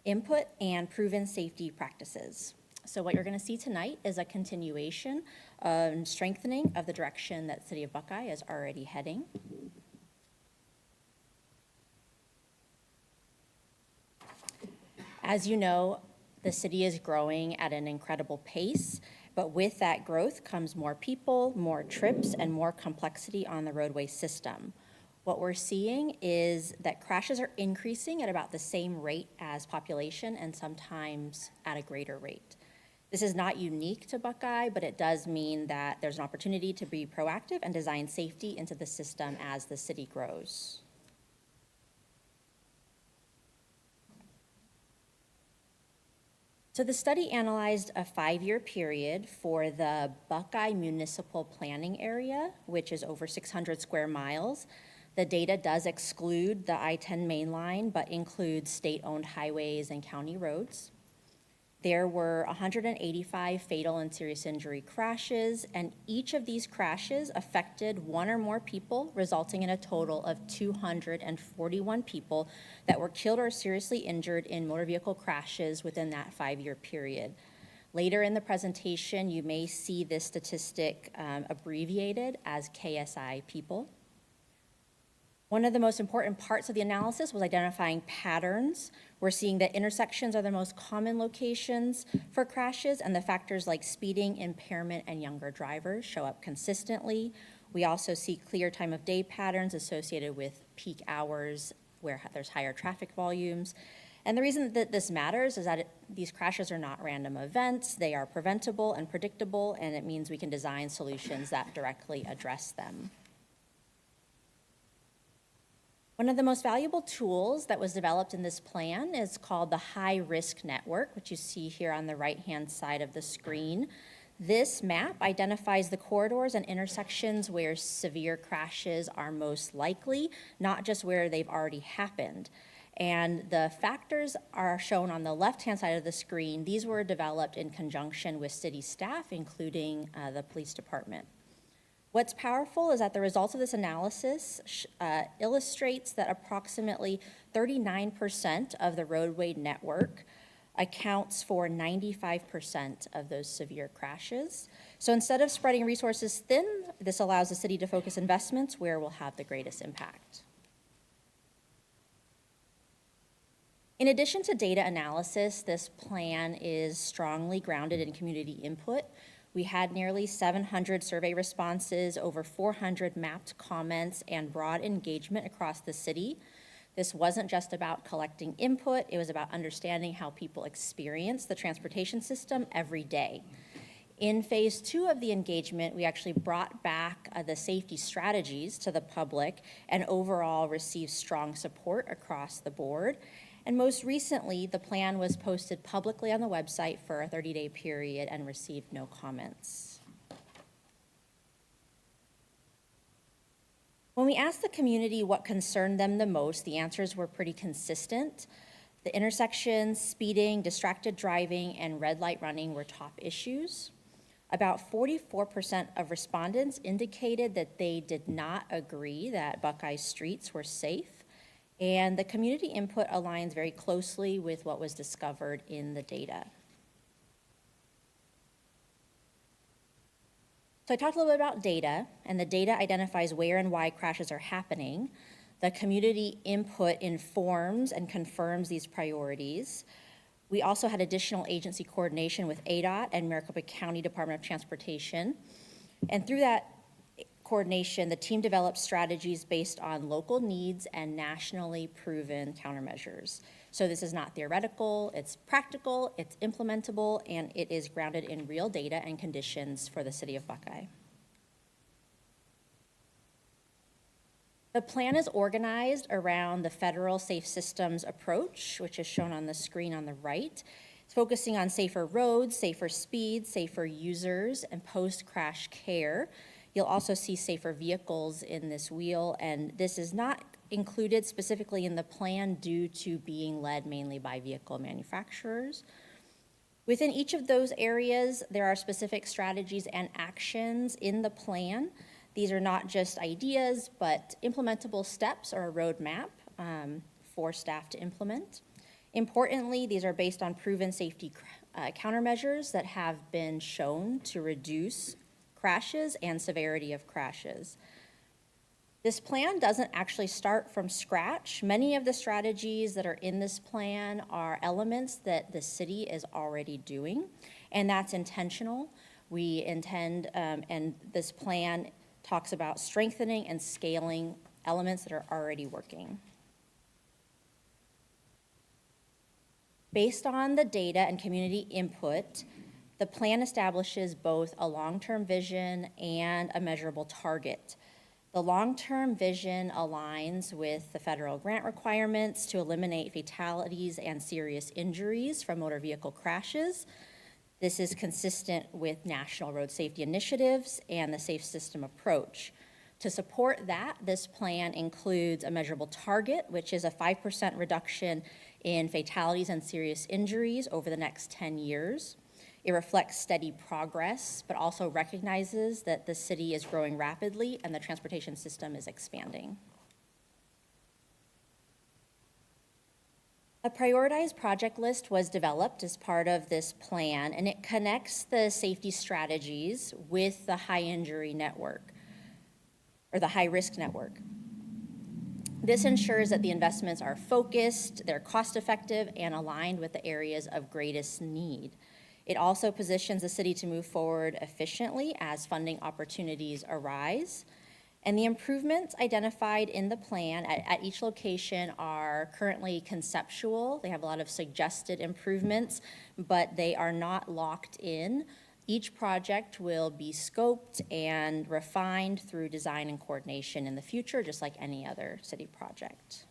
[SPEAKER 16] input, and proven safety practices. So what you're going to see tonight is a continuation and strengthening of the direction that City of Buckeye is already heading. As you know, the city is growing at an incredible pace, but with that growth comes more people, more trips, and more complexity on the roadway system. What we're seeing is that crashes are increasing at about the same rate as population and sometimes at a greater rate. This is not unique to Buckeye, but it does mean that there's an opportunity to be proactive and design safety into the system as the city grows. So the study analyzed a 5-year period for the Buckeye Municipal Planning Area, which is over 600 square miles. The data does exclude the I-10 main line, but includes state-owned highways and county roads. There were 185 fatal and serious injury crashes, and each of these crashes affected one or more people, resulting in a total of 241 people that were killed or seriously injured in motor vehicle crashes within that 5-year period. Later in the presentation, you may see this statistic abbreviated as KSI people. One of the most important parts of the analysis was identifying patterns. We're seeing that intersections are the most common locations for crashes, and the factors like speeding, impairment, and younger drivers show up consistently. We also see clear time of day patterns associated with peak hours where there's higher traffic volumes. And the reason that this matters is that these crashes are not random events. They are preventable and predictable, and it means we can design solutions that directly address them. One of the most valuable tools that was developed in this plan is called the High Risk Network, which you see here on the right-hand side of the screen. This map identifies the corridors and intersections where severe crashes are most likely, not just where they've already happened. And the factors are shown on the left-hand side of the screen. These were developed in conjunction with city staff, including the police department. What's powerful is that the results of this analysis illustrates that approximately 39% of the roadway network accounts for 95% of those severe crashes. So instead of spreading resources thin, this allows the city to focus investments where we'll have the greatest impact. In addition to data analysis, this plan is strongly grounded in community input. We had nearly 700 survey responses, over 400 mapped comments, and broad engagement across the city. This wasn't just about collecting input, it was about understanding how people experience the transportation system every day. In phase 2 of the engagement, we actually brought back the safety strategies to the public and overall received strong support across the board. And most recently, the plan was posted publicly on the website for a 30-day period and received no comments. When we asked the community what concerned them the most, the answers were pretty consistent. The intersections, speeding, distracted driving, and red light running were top issues. About 44% of respondents indicated that they did not agree that Buckeye streets were safe. And the community input aligns very closely with what was discovered in the data. So I talked a little bit about data, and the data identifies where and why crashes are happening. The community input informs and confirms these priorities. We also had additional agency coordination with ADOT and Maricopa County Department of Transportation. And through that coordination, the team developed strategies based on local needs and nationally proven countermeasures. So this is not theoretical, it's practical, it's implementable, and it is grounded in real data and conditions for the city of Buckeye. The plan is organized around the federal safe systems approach, which is shown on the screen on the right. It's focusing on safer roads, safer speeds, safer users, and post-crash care. You'll also see safer vehicles in this wheel, and this is not included specifically in the plan due to being led mainly by vehicle manufacturers. Within each of those areas, there are specific strategies and actions in the plan. These are not just ideas, but implementable steps or a roadmap for staff to implement. Importantly, these are based on proven safety countermeasures that have been shown to reduce crashes and severity of crashes. This plan doesn't actually start from scratch. Many of the strategies that are in this plan are elements that the city is already doing, and that's intentional. We intend, and this plan talks about strengthening and scaling elements that are already working. Based on the data and community input, The plan establishes both a long-term vision and a measurable target. The long-term vision aligns with the federal grant requirements to eliminate fatalities and serious injuries from motor vehicle crashes. This is consistent with national road safety initiatives and the Safe System approach. To support that, this plan includes a measurable target, which is a 5% reduction in fatalities and serious injuries over the next 10 years. It reflects steady progress, but also recognizes that the city is growing rapidly and the transportation system is expanding. A prioritized project list was developed as part of this plan, and it connects the safety strategies with the high injury network, or the high risk network. This ensures that the investments are focused, they're cost effective, and aligned with the areas of greatest need. It also positions the city to move forward efficiently as funding opportunities arise. And the improvements identified in the plan at each location are currently conceptual. They have a lot of suggested improvements, but they are not locked in. Each project will be scoped and refined through design and coordination in the future, just like any other city project.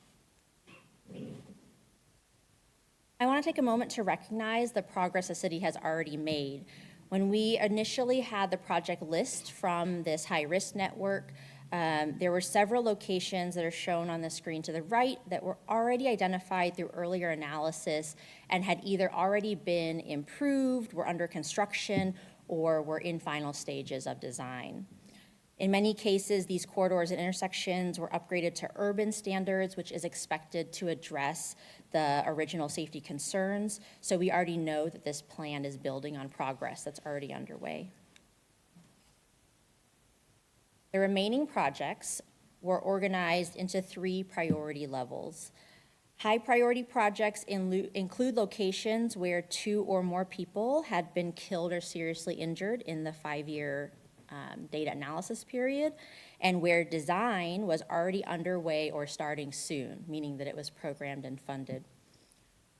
[SPEAKER 16] I want to take a moment to recognize the progress the city has already made. When we initially had the project list from this high-risk network, there were several locations that are shown on the screen to the right that were already identified through earlier analysis and had either already been improved, were under construction, or were in final stages of design. In many cases, these corridors and intersections were upgraded to urban standards, which is expected to address the original safety concerns. So we already know that this plan is building on progress that's already underway. The remaining projects were organized into 3 priority levels. High priority projects include locations where 2 or more people had been killed or seriously injured in the 5-year data analysis period, and where design was already underway or starting soon, meaning that it was programmed and funded.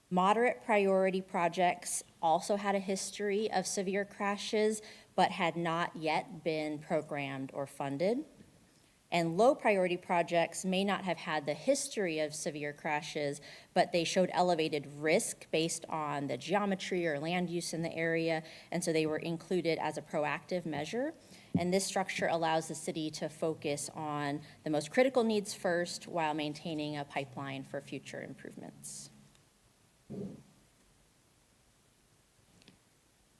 [SPEAKER 16] Moderate priority projects also had a history of severe crashes, but had not yet been programmed or funded. And low priority projects may not have had the history of severe crashes, but they showed elevated risk based on the geometry or land use in the area, and so they were included as a proactive measure. And this structure allows the city to focus on the most critical needs first while maintaining a pipeline for future improvements.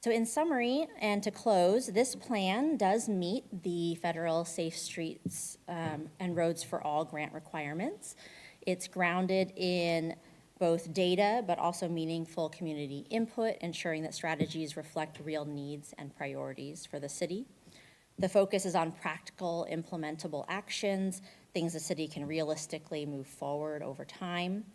[SPEAKER 16] So in summary, and to close, this plan does meet the federal Safe Streets and Roads for All grant requirements. It's grounded in both data, but also meaningful community input, ensuring that strategies reflect real needs and priorities for the city. The focus is on practical, implementable actions, things the city can realistically move forward over time.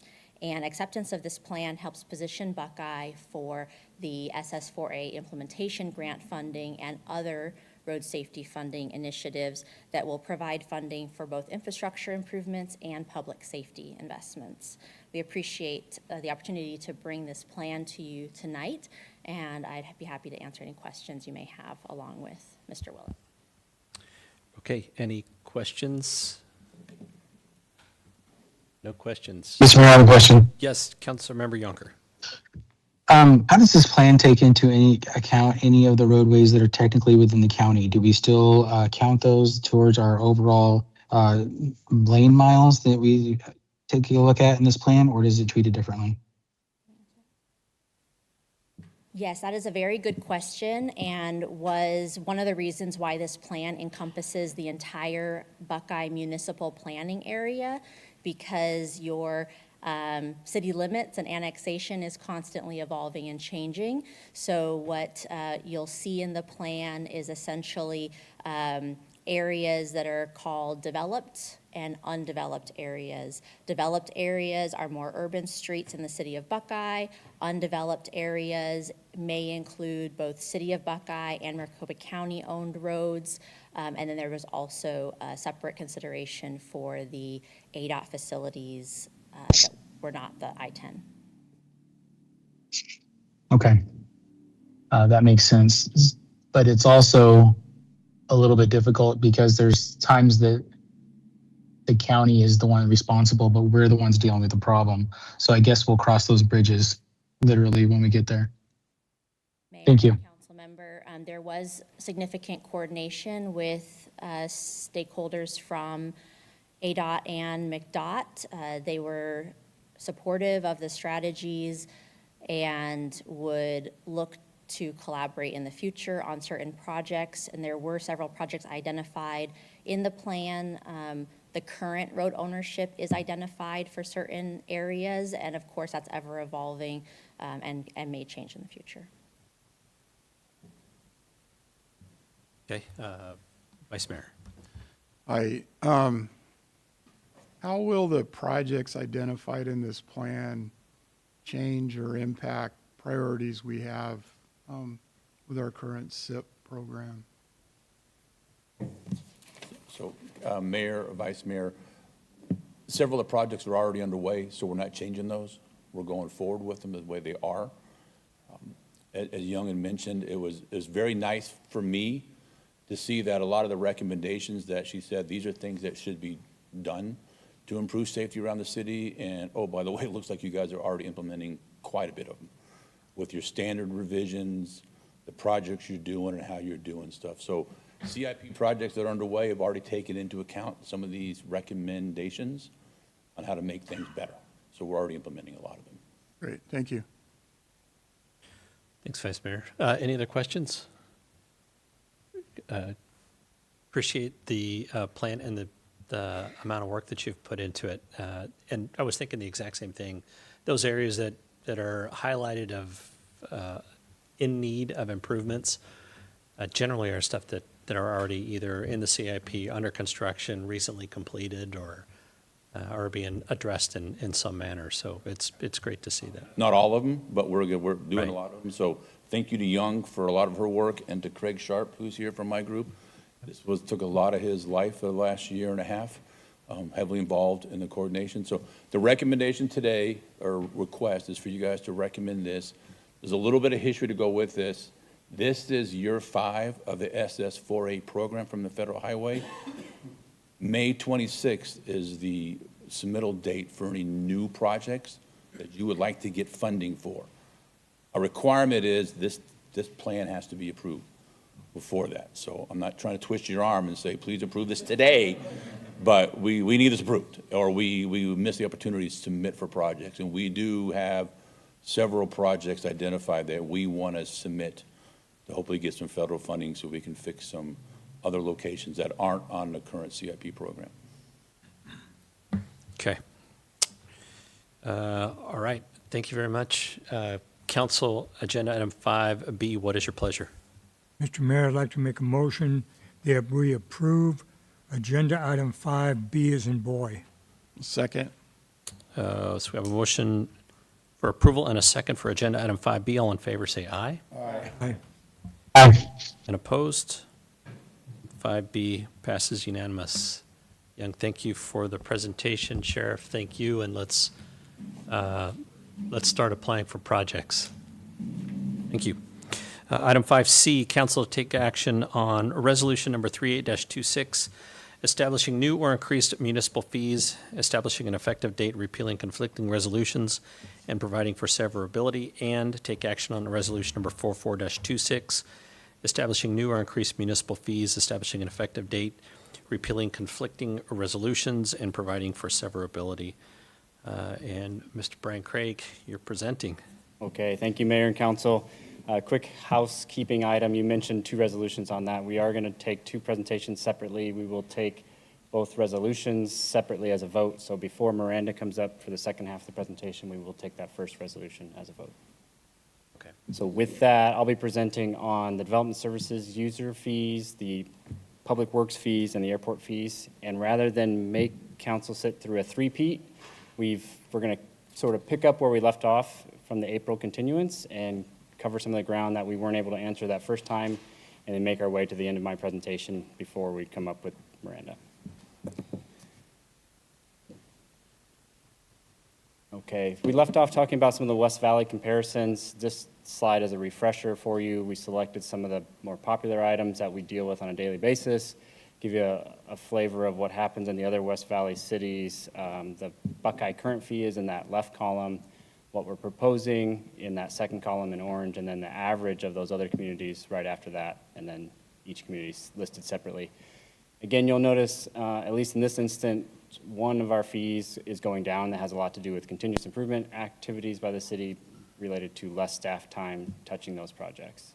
[SPEAKER 16] And acceptance of this plan helps position Buckeye for the SS4A implementation grant funding and other road safety funding initiatives that will provide funding for both infrastructure improvements and public safety investments. We appreciate the opportunity to bring this plan to you tonight, and I'd be happy to answer any questions you may have along with Mr. Willett.
[SPEAKER 1] Okay, any questions? No questions.
[SPEAKER 5] Mr. Mayor, I have a question.
[SPEAKER 1] Yes, Councilmember Yonker.
[SPEAKER 5] How does this plan take into account any of the roadways that are technically within the county? Do we still count those towards our overall lane miles that we take a look at in this plan, or does it treat it differently?
[SPEAKER 16] Yes, that is a very good question, and was one of the reasons why this plan encompasses the entire Buckeye municipal planning area, because your city limits and annexation is constantly evolving and changing. So what you'll see in the plan is essentially areas that are called developed and undeveloped areas. Developed areas are more urban streets in the city of Buckeye. Undeveloped areas may include both city of Buckeye and Maricopa County owned roads. And then there was also a separate consideration for the ADOT facilities that were not the I-10.
[SPEAKER 5] Okay. That makes sense. But it's also a little bit difficult because there's times that the county is the one responsible, but we're the ones dealing with the problem. So I guess we'll cross those bridges literally when we get there.
[SPEAKER 16] Mayor
[SPEAKER 5] Thank you.
[SPEAKER 16] and council member, there was significant coordination with stakeholders from ADOT and McDOT. They were supportive of the strategies and would look to collaborate in the future on certain projects. And there were several projects identified in the plan. The current road ownership is identified for certain areas, and of course, that's ever evolving and may change in the future.
[SPEAKER 1] Okay, Vice Mayor.
[SPEAKER 13] How will the projects identified in this plan change or impact priorities we have with our current SIP program?
[SPEAKER 15] So, Mayor, Vice Mayor, several of the projects are already underway, so we're not changing those. We're going forward with them the way they are. As Youngin mentioned, it was very nice for me to see that a lot of the recommendations that she said, these are things that should be done to improve safety around the city. And, oh, by the way, it looks like you guys are already implementing quite a bit of them with your standard revisions, the projects you're doing and how you're doing stuff. So CIP projects that are underway have already taken into account some of these recommendations on how to make things better. So we're already implementing a lot of them.
[SPEAKER 13] Great, thank you.
[SPEAKER 1] Thanks, Vice Mayor. Any other questions? Appreciate the plan and the amount of work that you've put into it. And I was thinking the exact same thing. Those areas that are highlighted of in need of improvements generally are stuff that are already either in the CIP, under construction, recently completed, or are being addressed in some manner. So it's great to see that.
[SPEAKER 15] Not all of them, but we're doing
[SPEAKER 1] Right.
[SPEAKER 15] a lot of them. So thank you to Young for a lot of her work, and to Craig Sharp, who's here from my group. This took a lot of his life for the last year and a half, heavily involved in the coordination. So the recommendation today, or request, is for you guys to recommend this. There's a little bit of history to go with this. This is year 5 of the SS4A program from the Federal Highway. May 26th is the submittal date for any new projects that you would like to get funding for. A requirement is this plan has to be approved before that. So I'm not trying to twist your arm and say, please approve this today, but we need this approved, or we miss the opportunity to submit for projects. And we do have several projects identified that we want to submit to hopefully get some federal funding so we can fix some other locations that aren't on the current CIP program.
[SPEAKER 1] Okay. All right. Thank you very much. Council Agenda Item 5B, what is your pleasure?
[SPEAKER 3] Mr. Mayor, I'd like to make a motion that we approve Agenda Item 5B as in boy.
[SPEAKER 13] Second.
[SPEAKER 1] So we have a motion for approval and a second for Agenda Item 5B. All in favor, say aye.
[SPEAKER 3] Aye.
[SPEAKER 5] Aye.
[SPEAKER 1] And opposed? 5B passes unanimous. Young, thank you for the presentation. Sheriff, thank you, and let's start applying for projects. Thank you. Item 5C, council to take action on resolution number 38-26, establishing new or increased municipal fees, establishing an effective date, repealing conflicting resolutions, and providing for severability, and take action on resolution number 44-26, establishing new or increased municipal fees, establishing an effective date, repealing conflicting resolutions, and providing for severability. And Mr. Brian Craig, you're presenting.
[SPEAKER 17] Okay, thank you, Mayor and Council. Quick housekeeping item, you mentioned 2 resolutions on that. We are going to take 2 presentations separately. We will take both resolutions separately as a vote. So before Miranda comes up for the second half of the presentation, we will take that first resolution as a vote.
[SPEAKER 1] Okay.
[SPEAKER 17] So with that, I'll be presenting on the development services user fees, the public works fees, and the airport fees. And rather than make council sit through a three-peat, we're going to sort of pick up where we left off from the April continuance and cover some of the ground that we weren't able to answer that first time, and then make our way to the end of my presentation before we come up with Miranda. Okay, we left off talking about some of the West Valley comparisons. This slide is a refresher for you. We selected some of the more popular items that we deal with on a daily basis, give you a flavor of what happens in the other West Valley cities. The Buckeye current fee is in that left column, what we're proposing in that second column in orange, and then the average of those other communities right after that, and then each community is listed separately. Again, you'll notice, at least in this instant, one of our fees is going down. That has a lot to do with continuous improvement activities by the city related to less staff time touching those projects.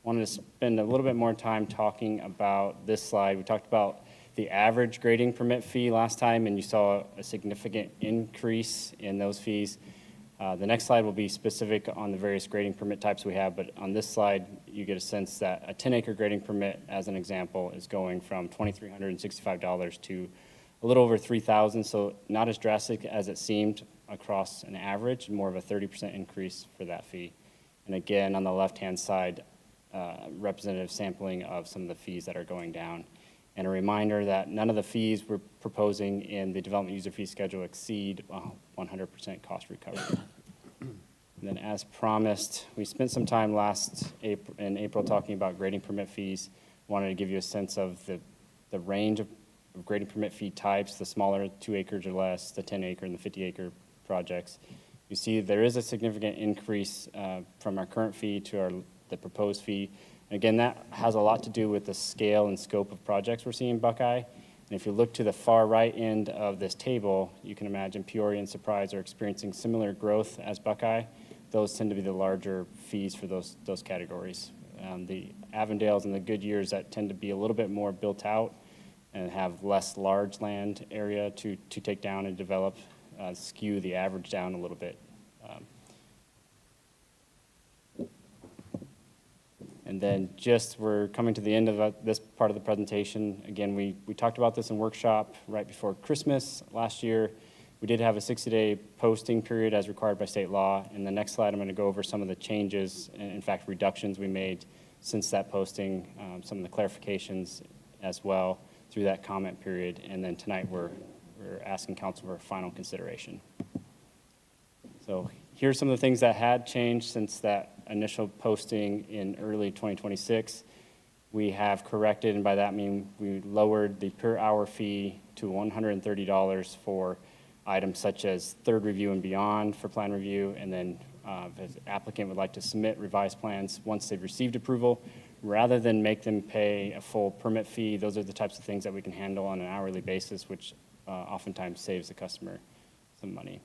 [SPEAKER 17] Wanted to spend a little bit more time talking about this slide. We talked about the average grading permit fee last time, and you saw a significant increase in those fees. The next slide will be specific on the various grading permit types we have, but on this slide, you get a sense that a 10-acre grading permit, as an example, is going from $2,365 to a little over $3,000, so not as drastic as it seemed across an average, more of a 30% increase for that fee. And again, on the left-hand side, representative sampling of some of the fees that are going down. And a reminder that none of the fees we're proposing in the development user fee schedule exceed 100% cost recovery. And then as promised, we spent some time in April talking about grading permit fees. Wanted to give you a sense of the range of grading permit fee types, the smaller 2 acres or less, the 10-acre and the 50-acre projects. You see there is a significant increase from our current fee to the proposed fee. And again, that has a lot to do with the scale and scope of projects we're seeing in Buckeye. And if you look to the far right end of this table, you can imagine Peoria and Surprise are experiencing similar growth as Buckeye. Those tend to be the larger fees for those categories. The Avondales and the Goodyears that tend to be a little bit more built out and have less large land area to take down and develop, skew the average down a little bit. And then we're coming to the end of this part of the presentation. Again, we talked about this in workshop right before Christmas last year. We did have a 60-day posting period as required by state law. In the next slide, I'm going to go over some of the changes, and in fact, reductions we made since that posting, some of the clarifications as well through that comment period. And then tonight, we're asking council for final consideration. So here's some of the things that had changed since that initial posting in early 2026. We have corrected, and by that I mean we lowered the per hour fee to $130 for items such as third review and beyond for plan review, and then if the applicant would like to submit revised plans once they've received approval, rather than make them pay a full permit fee. Those are the types of things that we can handle on an hourly basis, which oftentimes saves the customer some money.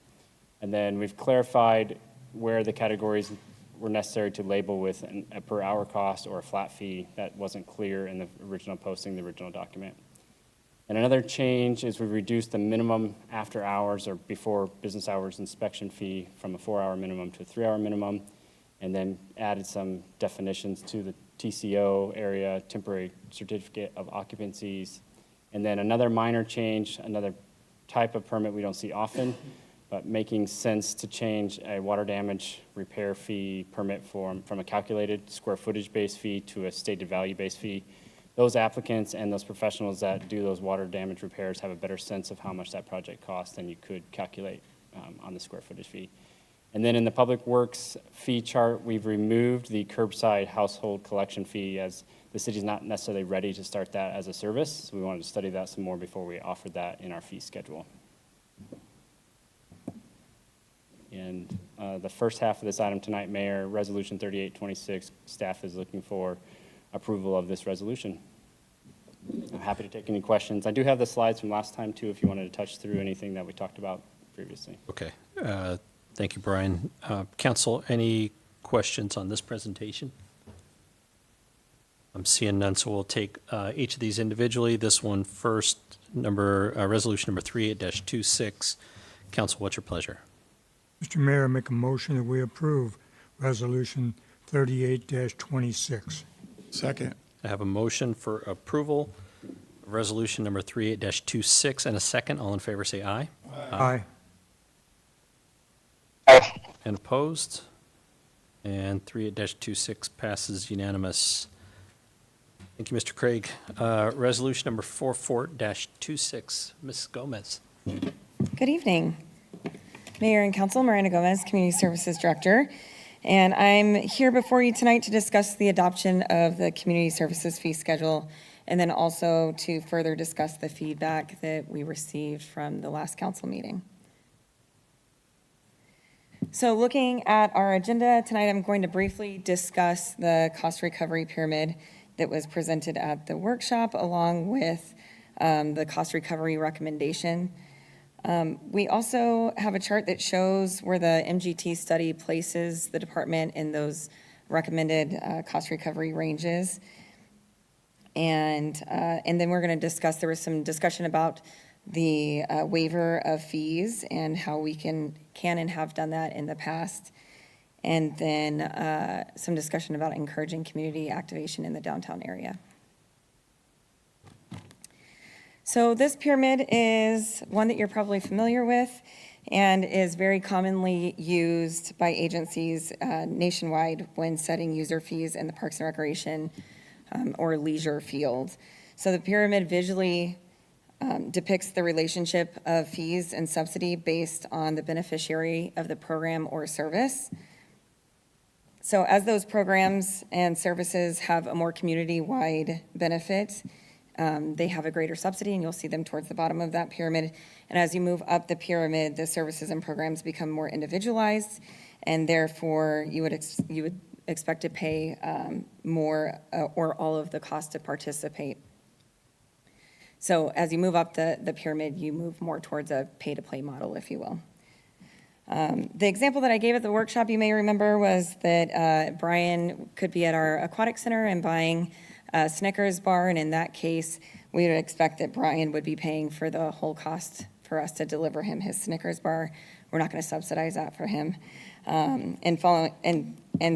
[SPEAKER 17] And then we've clarified where the categories were necessary to label with a per hour cost or a flat fee that wasn't clear in the original posting, the original document. And another change is we reduced the minimum after hours or before business hours inspection fee from a 4-hour minimum to a 3-hour minimum, and then added some definitions to the TCO area, temporary certificate of occupancies. And then another minor change, another type of permit we don't see often, but making sense to change a water damage repair fee permit form from a calculated square footage based fee to a stated value based fee. Those applicants and those professionals that do those water damage repairs have a better sense of how much that project costs than you could calculate on the square footage fee. And then in the public works fee chart, we've removed the curbside household collection fee, as the city's not necessarily ready to start that as a service. So we wanted to study that some more before we offered that in our fee schedule. And the first half of this item tonight, Mayor, Resolution 3826, staff is looking for approval of this resolution. I'm happy to take any questions. I do have the slides from last time too, if you wanted to touch through anything that we talked about previously.
[SPEAKER 1] Okay. Thank you, Brian. Council, any questions on this presentation? I'm seeing none, so we'll take each of these individually. This one first, resolution number 38-26. Council, what's your pleasure?
[SPEAKER 3] Mr. Mayor, I make a motion that we approve Resolution 38-26.
[SPEAKER 13] Second.
[SPEAKER 1] I have a motion for approval of resolution number 38-26 and a second. All in favor say aye.
[SPEAKER 3] Aye.
[SPEAKER 1] And opposed? And 38-26 passes unanimous. Thank you, Mr. Craig. Resolution number 44-26, Ms. Gomez.
[SPEAKER 18] Good evening. Mayor and Council, Miranda Gomez, Community Services Director. And I'm here before you tonight to discuss the adoption of the Community Services Fee Schedule, and then also to further discuss the feedback that we received from the last council meeting. So looking at our agenda tonight, I'm going to briefly discuss the cost recovery pyramid that was presented at the workshop, along with the cost recovery recommendation. We also have a chart that shows where the MGT study places the department in those recommended cost recovery ranges. And then we're going to discuss, there was some discussion about the waiver of fees and how we can and have done that in the past. And then some discussion about encouraging community activation in the downtown area. So this pyramid is one that you're probably familiar with and is very commonly used by agencies nationwide when setting user fees in the Parks and Recreation or leisure field. So the pyramid visually depicts the relationship of fees and subsidy based on the beneficiary of the program or service. So as those programs and services have a more community-wide benefit, they have a greater subsidy, and you'll see them towards the bottom of that pyramid. And as you move up the pyramid, the services and programs become more individualized, and therefore you would expect to pay more or all of the cost to participate. So as you move up the pyramid, you move more towards a pay-to-play model, if you will. The example that I gave at the workshop, you may remember, was that Brian could be at our aquatic center and buying a Snickers bar, and in that case, we would expect that Brian would be paying for the whole cost for us to deliver him his Snickers bar. We're not going to subsidize that for him.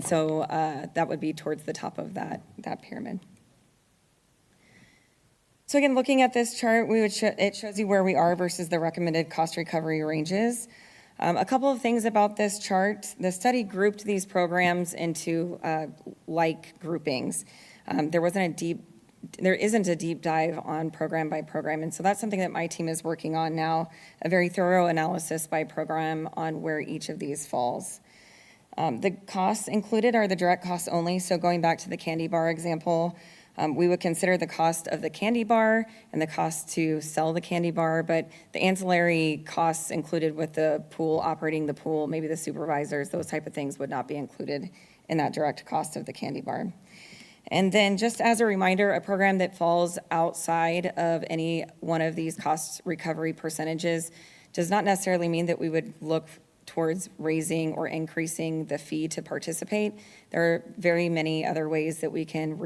[SPEAKER 18] So that would be towards the top of that pyramid. So again, looking at this chart, it shows you where we are versus the recommended cost recovery ranges. A couple of things about this chart. The study grouped these programs into like groupings. There isn't a deep dive on program by program, and so that's something that my team is working on now, a very thorough analysis by program on where each of these falls. The costs included are the direct costs only, so going back to the candy bar example, we would consider the cost of the candy bar and the cost to sell the candy bar, but the ancillary costs included with the pool, operating the pool, maybe the supervisors, those type of things would not be included in that direct cost of the candy bar. And then just as a reminder, a program that falls outside of any one of these cost recovery percentages does not necessarily mean that we would look towards raising or increasing the fee to participate. There are very many other ways that we can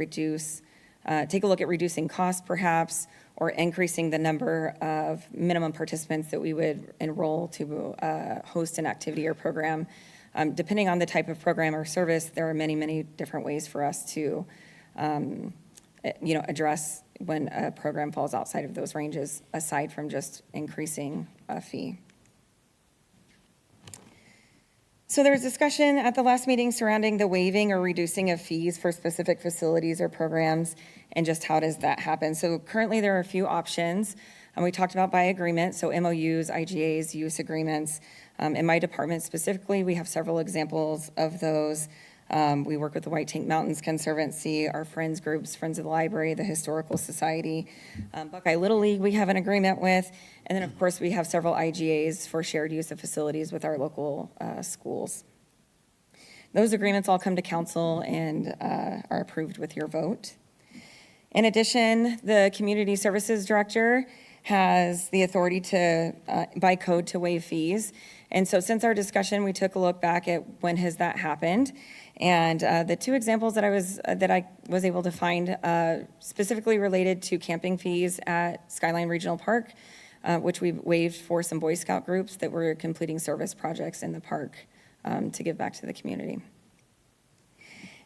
[SPEAKER 18] take a look at reducing costs perhaps, or increasing the number of minimum participants that we would enroll to host an activity or program. Depending on the type of program or service, there are many, many different ways for us to address when a program falls outside of those ranges, aside from just increasing a fee. So there was discussion at the last meeting surrounding the waiving or reducing of fees for specific facilities or programs, and just how does that happen. So currently there are a few options, and we talked about by agreement, so MOUs, IGAs, use agreements. In my department specifically, we have several examples of those. We work with the White Tank Mountains Conservancy, our friends groups, Friends of the Library, the Historical Society, Buckeye Little League we have an agreement with, and then of course we have several IGAs for shared use of facilities with our local schools. Those agreements all come to council and are approved with your vote. In addition, the Community Services Director has the authority to, by code, to waive fees. And so since our discussion, we took a look back at when has that happened. And the two examples that I was able to find specifically related to camping fees at Skyline Regional Park, which we waived for some Boy Scout groups that were completing service projects in the park to give back to the community.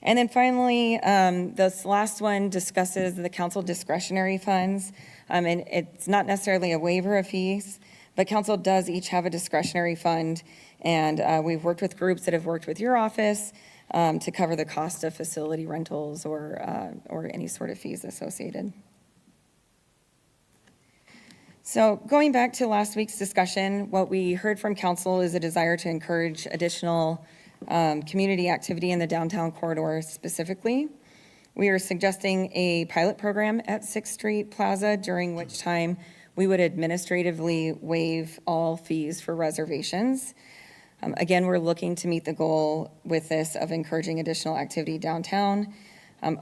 [SPEAKER 18] And then finally, this last one discusses the council discretionary funds. And it's not necessarily a waiver of fees, but council does each have a discretionary fund. And we've worked with groups that have worked with your office to cover the cost of facility rentals or any sort of fees associated. So going back to last week's discussion, what we heard from council is a desire to encourage additional community activity in the downtown corridor specifically. We are suggesting a pilot program at 6th Street Plaza, during which time we would administratively waive all fees for reservations. Again, we're looking to meet the goal with this of encouraging additional activity downtown.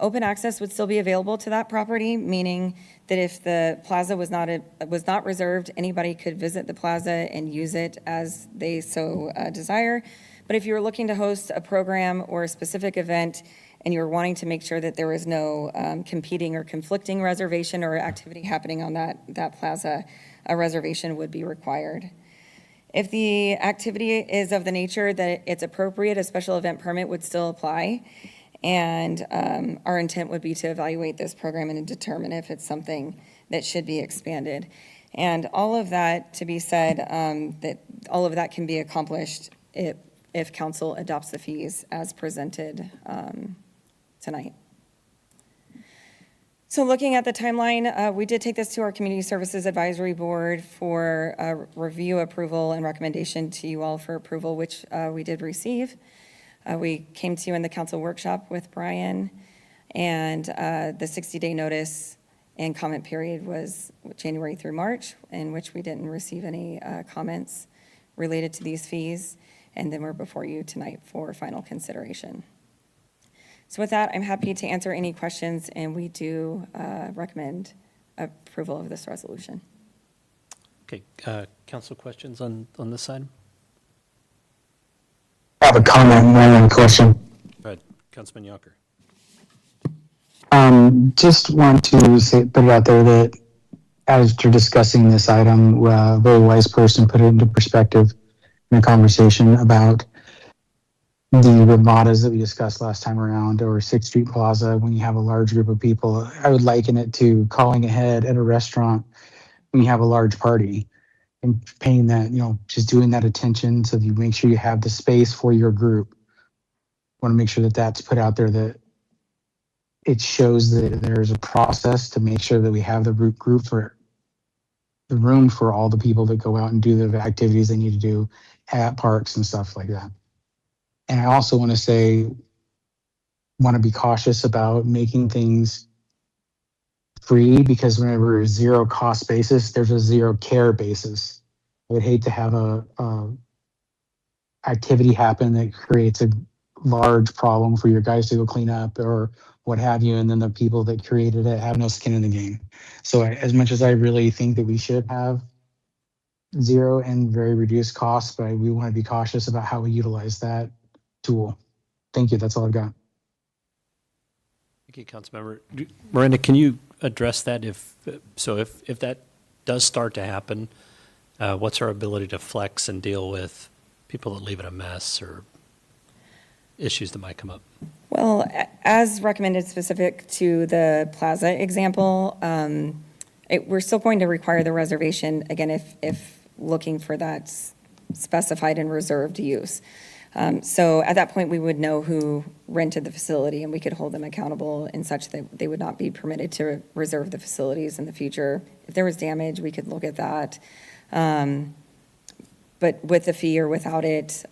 [SPEAKER 18] Open access would still be available to that property, meaning that if the plaza was not reserved, anybody could visit the plaza and use it as they so desire. But if you were looking to host a program or a specific event and you're wanting to make sure that there is no competing or conflicting reservation or activity happening on that plaza, a reservation would be required. If the activity is of the nature that it's appropriate, a special event permit would still apply. And our intent would be to evaluate this program and determine if it's something that should be expanded. And all of that to be said, that all of that can be accomplished if council adopts the fees as presented tonight. So looking at the timeline, we did take this to our Community Services Advisory Board for review, approval, and recommendation to you all for approval, which we did receive. We came to you in the council workshop with Brian, and the 60-day notice and comment period was January through March, in which we didn't receive any comments related to these fees, and then we're before you tonight for final consideration. So with that, I'm happy to answer any questions, and we do recommend approval of this resolution.
[SPEAKER 1] Okay, council questions on this side?
[SPEAKER 5] I have a comment more than a question.
[SPEAKER 1] Go ahead, Councilman Yonker.
[SPEAKER 5] Just want to put it out there that as you're discussing this item, a very wise person put it into perspective in a conversation about the ramadas that we discussed last time around, or 6th Street Plaza, when you have a large group of people. I would liken it to calling ahead at a restaurant when you have a large party and paying that, just doing that attention so that you make sure you have the space for your group. Want to make sure that that's put out there, that it shows that there's a process to make sure that we have the group for the room for all the people that go out and do the activities they need to do at parks and stuff like that. And I also want to be cautious about making things free, because whenever there's zero cost basis, there's a zero care basis. I would hate to have a activity happen that creates a large problem for your guys to go clean up or what have you, and then the people that created it have no skin in the game. So as much as I really think that we should have zero and very reduced costs, but we want to be cautious about how we utilize that tool. Thank you. That's all I've got.
[SPEAKER 1] Thank you, Councilmember. Miranda, can you address that? If that does start to happen, what's our ability to flex and deal with people that leave it a mess or issues that might come up?
[SPEAKER 18] Well, as recommended specific to the plaza example, we're still going to require the reservation, again, if looking for that specified and reserved use. So at that point, we would know who rented the facility, and we could hold them accountable in such that they would not be permitted to reserve the facilities in the future. If there was damage, we could look at that. But with the fee or without it,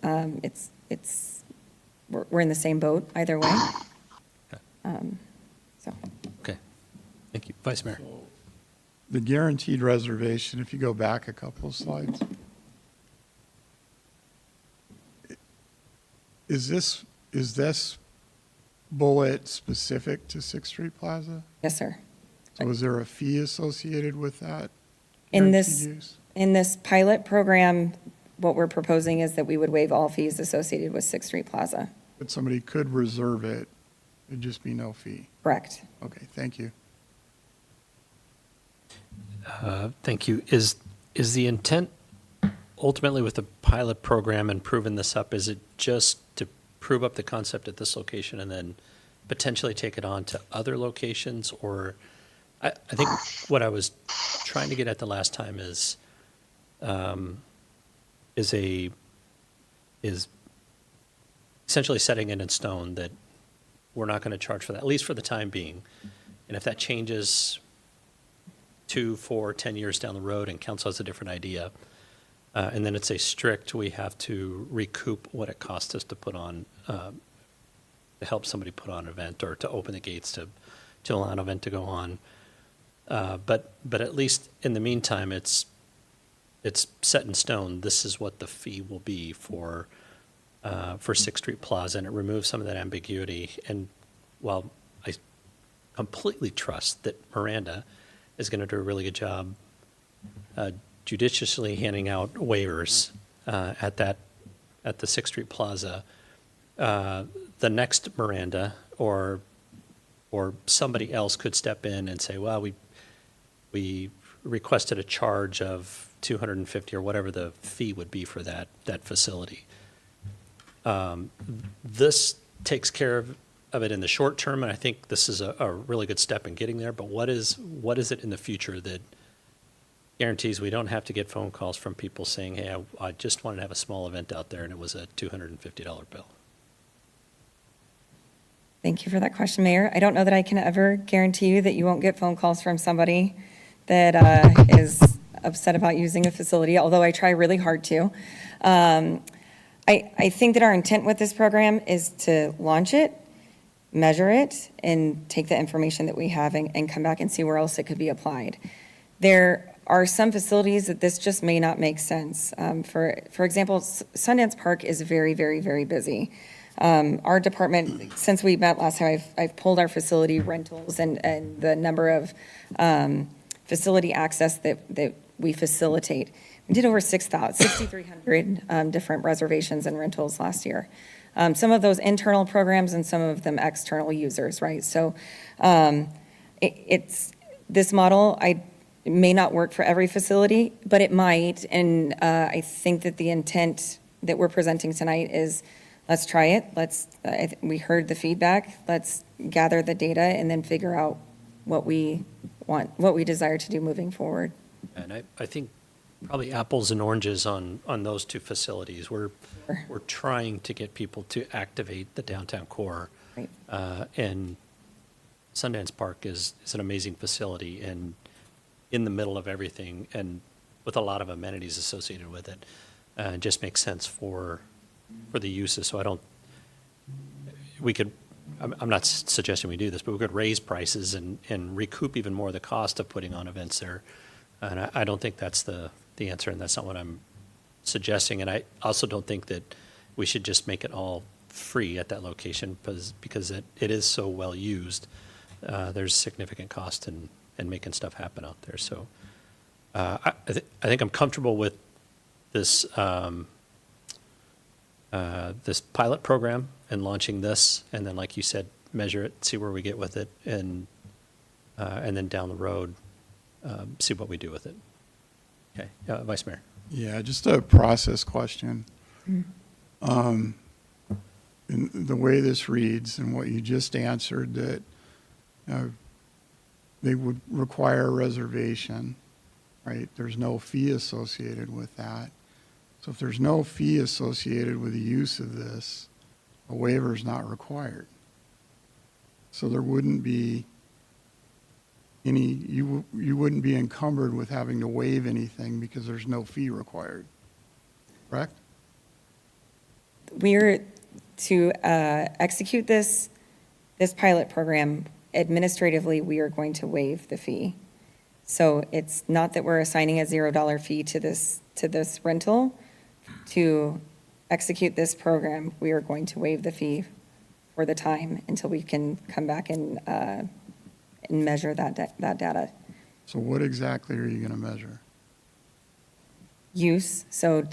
[SPEAKER 18] we're in the same boat either way.
[SPEAKER 1] Okay, thank you. Vice Mayor.
[SPEAKER 13] The guaranteed reservation, if you go back a couple of slides. Is this bullet specific to 6th Street Plaza?
[SPEAKER 18] Yes, sir.
[SPEAKER 13] So is there a fee associated with that?
[SPEAKER 18] In
[SPEAKER 13] guaranteed use?
[SPEAKER 18] this pilot program, what we're proposing is that we would waive all fees associated with 6th Street Plaza.
[SPEAKER 13] But somebody could reserve it, it'd just be no fee.
[SPEAKER 18] Correct.
[SPEAKER 13] Okay, thank you.
[SPEAKER 1] Thank you. Is the intent ultimately with the pilot program and proving this up, is it just to prove up the concept at this location and then potentially take it on to other locations? Or I think what I was trying to get at the last time is essentially setting it in stone that we're not going to charge for that, at least for the time being. And if that changes 2, 4, 10 years down the road and council has a different idea, and then it's a strict, we have to recoup what it cost us to put on, to help somebody put on an event or to open the gates to allow an event to go on. But at least in the meantime, it's set in stone. This is what the fee will be for 6th Street Plaza, and it removes some of that ambiguity. And while I completely trust that Miranda is going to do a really good job judiciously handing out waivers at the 6th Street Plaza, the next Miranda or somebody else could step in and say, well, we requested a charge of $250 or whatever the fee would be for that facility. This takes care of it in the short term, and I think this is a really good step in getting there. But what is it in the future that guarantees we don't have to get phone calls from people saying, hey, I just wanted to have a small event out there and it was a $250 bill?
[SPEAKER 18] Thank you for that question, Mayor. I don't know that I can ever guarantee you that you won't get phone calls from somebody that is upset about using a facility, although I try really hard to. I think that our intent with this program is to launch it, measure it, and take the information that we have and come back and see where else it could be applied. There are some facilities that this just may not make sense. For example, Sundance Park is very, very, very busy. Our department, since we met last time, I've pulled our facility rentals and the number of facility access that we facilitate. We did over 6,300 different reservations and rentals last year. Some of those internal programs and some of them external users, right? So this model, it may not work for every facility, but it might. And I think that the intent that we're presenting tonight is, let's try it. We heard the feedback. Let's gather the data and then figure out what we want, what we desire to do moving forward.
[SPEAKER 1] And I think probably apples and oranges on those two facilities. We're trying to get people to activate the downtown core.
[SPEAKER 18] Right.
[SPEAKER 1] And Sundance Park is an amazing facility and in the middle of everything and with a lot of amenities associated with it. It just makes sense for the uses. So I'm not suggesting we do this, but we could raise prices and recoup even more of the cost of putting on events there. And I don't think that's the answer, and that's not what I'm suggesting. And I also don't think that we should just make it all free at that location because it is so well used. There's significant cost in making stuff happen out there. So I think I'm comfortable with this this pilot program and launching this, and then, like you said, measure it, see where we get with it, and then down the road, see what we do with it. Okay, Vice Mayor.
[SPEAKER 13] Yeah, just a process question. In the way this reads and what you just answered, that they would require a reservation, right? There's no fee associated with that. So if there's no fee associated with the use of this, a waiver is not required. So there wouldn't be you wouldn't be encumbered with having to waive anything because there's no fee required, correct?
[SPEAKER 18] We're to execute this pilot program administratively, we are going to waive the fee. So it's not that we're assigning a $0 fee to this rental. To execute this program, we are going to waive the fee for the time until we can come back and measure that data.
[SPEAKER 13] So what exactly are you going to measure?
[SPEAKER 18] Use. So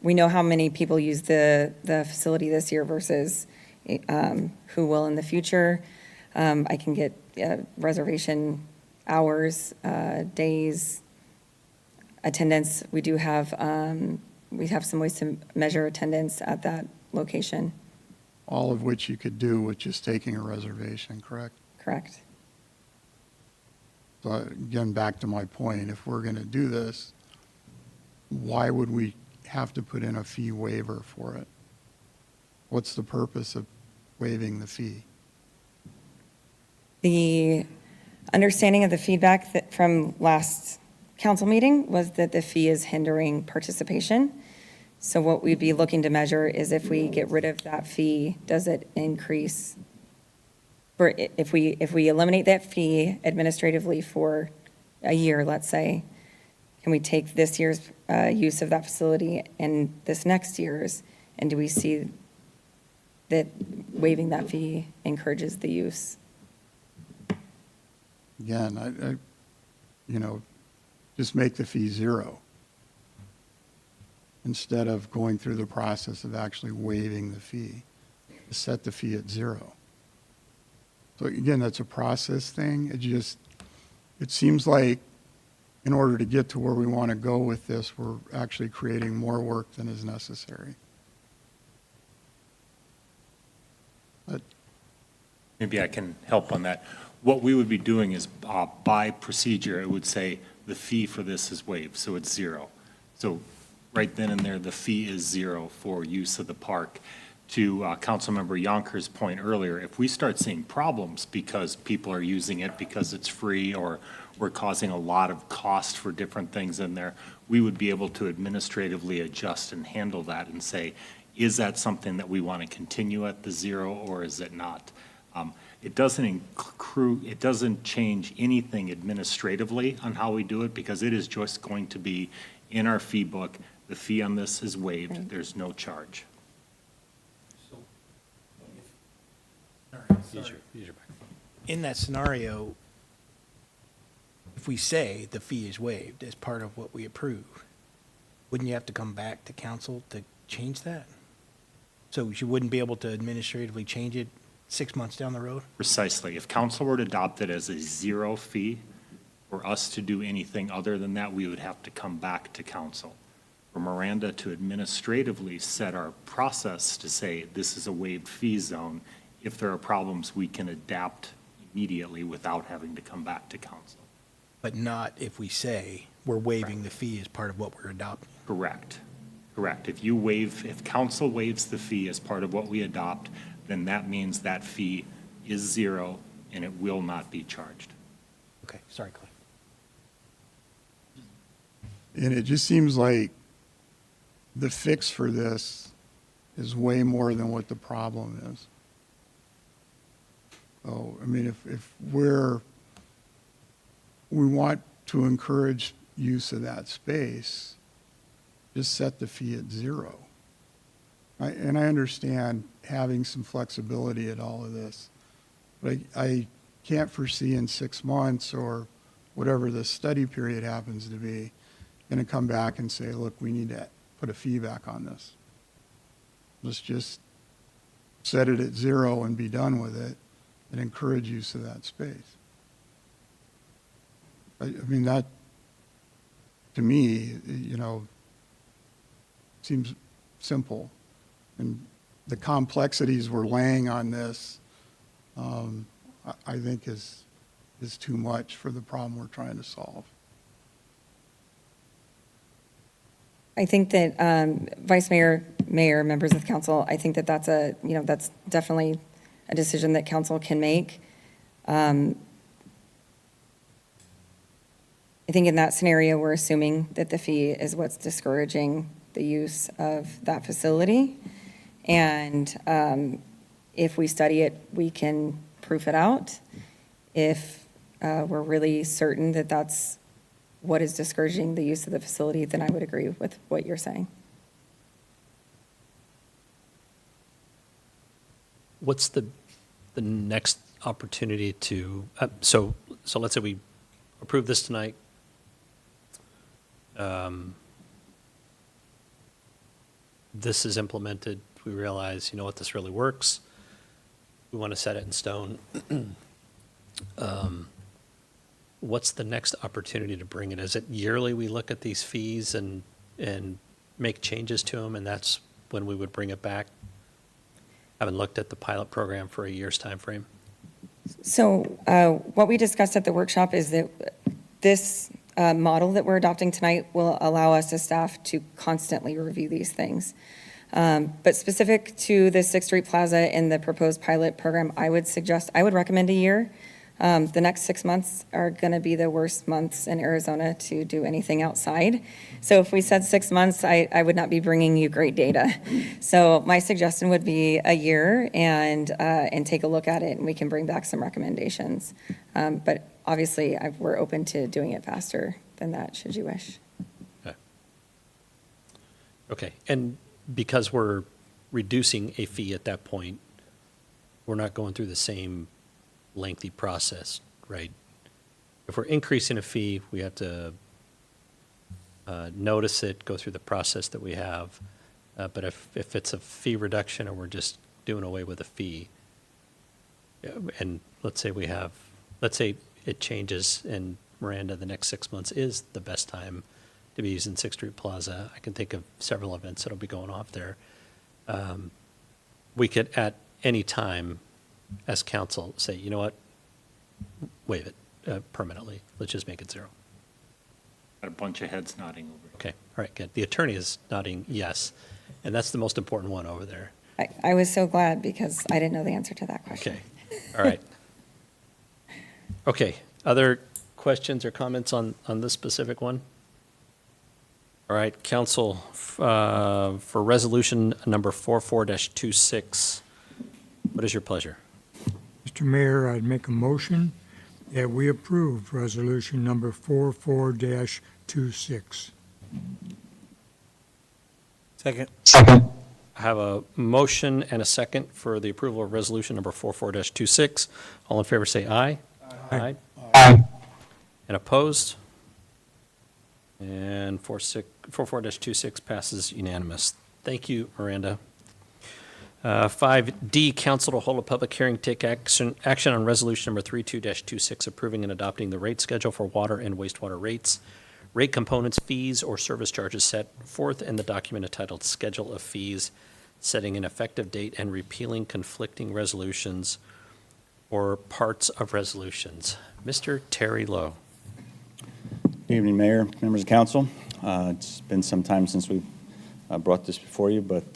[SPEAKER 18] we know how many people use the facility this year versus who will in the future. I can get reservation hours, days, attendance. We do have some ways to measure attendance at that location.
[SPEAKER 13] All of which you could do with just taking a reservation, correct?
[SPEAKER 18] Correct.
[SPEAKER 13] So again, back to my point, if we're going to do this, why would we have to put in a fee waiver for it? What's the purpose of waiving the fee?
[SPEAKER 18] Understanding of the feedback that from last council meeting was that the fee is hindering participation. So what we'd be looking to measure is if we get rid of that fee, does it increase? If we eliminate that fee administratively for a year, let's say, can we take this year's use of that facility and this next year's, and do we see that waiving that fee encourages the use?
[SPEAKER 13] Again, just make the fee zero instead of going through the process of actually waiving the fee. Set the fee at zero. So again, that's a process thing. It seems like in order to get to where we want to go with this, we're actually creating more work than is necessary. But
[SPEAKER 19] Maybe I can help on that. What we would be doing is by procedure, it would say the fee for this is waived, so it's zero. So right then and there, the fee is zero for use of the park. To Councilmember Yonker's point earlier, if we start seeing problems because people are using it because it's free or we're causing a lot of cost for different things in there, we would be able to administratively adjust and handle that and say, is that something that we want to continue at the zero or is it not? It doesn't change anything administratively on how we do it because it is just going to be in our fee book. The fee on this is waived. There's no charge.
[SPEAKER 20] In that scenario, if we say the fee is waived as part of what we approve, wouldn't you have to come back to council to change that? So you wouldn't be able to administratively change it 6 months down the road?
[SPEAKER 19] Precisely. If council were to adopt it as a zero fee, for us to do anything other than that, we would have to come back to council. For Miranda to administratively set our process to say this is a waived fee zone, if there are problems, we can adapt immediately without having to come back to council.
[SPEAKER 20] But not if we say we're waiving the fee as part of what we're adopting.
[SPEAKER 19] Correct. Correct. If council waives the fee as part of what we adopt, then that means that fee is zero and it will not be charged.
[SPEAKER 20] Okay, sorry, Clay.
[SPEAKER 13] And it just seems like the fix for this is way more than what the problem is. So, I mean, if we want to encourage use of that space, just set the fee at zero. And I understand having some flexibility at all of this, but I can't foresee in 6 months or whatever the study period happens to be, going to come back and say, look, we need to put a fee back on this. Let's just set it at zero and be done with it and encourage use of that space. I mean, that, to me, seems simple. And the complexities we're laying on this, I think is too much for the problem we're trying to solve.
[SPEAKER 18] I think that Vice Mayor, members of council, I think that that's that's definitely a decision that council can make. I think in that scenario, we're assuming that the fee is what's discouraging the use of that facility. And if we study it, we can proof it out. If we're really certain that that's what is discouraging the use of the facility, then I would agree with what you're saying.
[SPEAKER 1] What's the next opportunity to, so let's say we approve this tonight. This is implemented, we realize, you know what, this really works. We want to set it in stone. What's the next opportunity to bring it? Is it yearly we look at these fees and make changes to them, and that's when we would bring it back? Haven't looked at the pilot program for a year's time frame.
[SPEAKER 18] So what we discussed at the workshop is that this model that we're adopting tonight will allow us as staff to constantly review these things. But specific to the 6th Street Plaza and the proposed pilot program, I would recommend a year. The next 6 months are going to be the worst months in Arizona to do anything outside. So if we said 6 months, I would not be bringing you great data. So my suggestion would be a year and take a look at it, and we can bring back some recommendations. But obviously, we're open to doing it faster than that, should you wish.
[SPEAKER 1] Okay, and because we're reducing a fee at that point, we're not going through the same lengthy process, right? If we're increasing a fee, we have to notice it, go through the process that we have. But if it's a fee reduction or we're just doing away with a fee, and let's say it changes and Miranda, the next 6 months is the best time to be using Sixth Street Plaza. I can think of several events that'll be going off there. We could, at any time, as council, say, you know what, waive it permanently. Let's just make it zero.
[SPEAKER 19] Got a bunch of heads nodding over.
[SPEAKER 1] Okay, all right, good. The attorney is nodding yes, and that's the most important one over there.
[SPEAKER 18] I was so glad because I didn't know the answer to that question.
[SPEAKER 1] Okay, all right. Okay, other questions or comments on this specific one? All right, council, for resolution number 44-26, what is your pleasure?
[SPEAKER 3] Mr. Mayor, I'd make a motion that we approve resolution number 44-26.
[SPEAKER 20] Second.
[SPEAKER 5] Second.
[SPEAKER 1] I have a motion and a second for the approval of resolution number 44-26. All in favor say aye. Aye.
[SPEAKER 5] Aye.
[SPEAKER 1] And opposed? And 44-26 passes unanimous. Thank you, Miranda. 5D, council to hold a public hearing, take action on resolution number 32-26, approving and adopting the rate schedule for water and wastewater rates, rate components, fees, or service charges set forth in the document entitled Schedule of Fees, setting an effective date and repealing conflicting resolutions or parts of resolutions. Mr. Terry Lowe.
[SPEAKER 21] Good evening, Mayor, members of council. It's been some time since we've brought this before you, but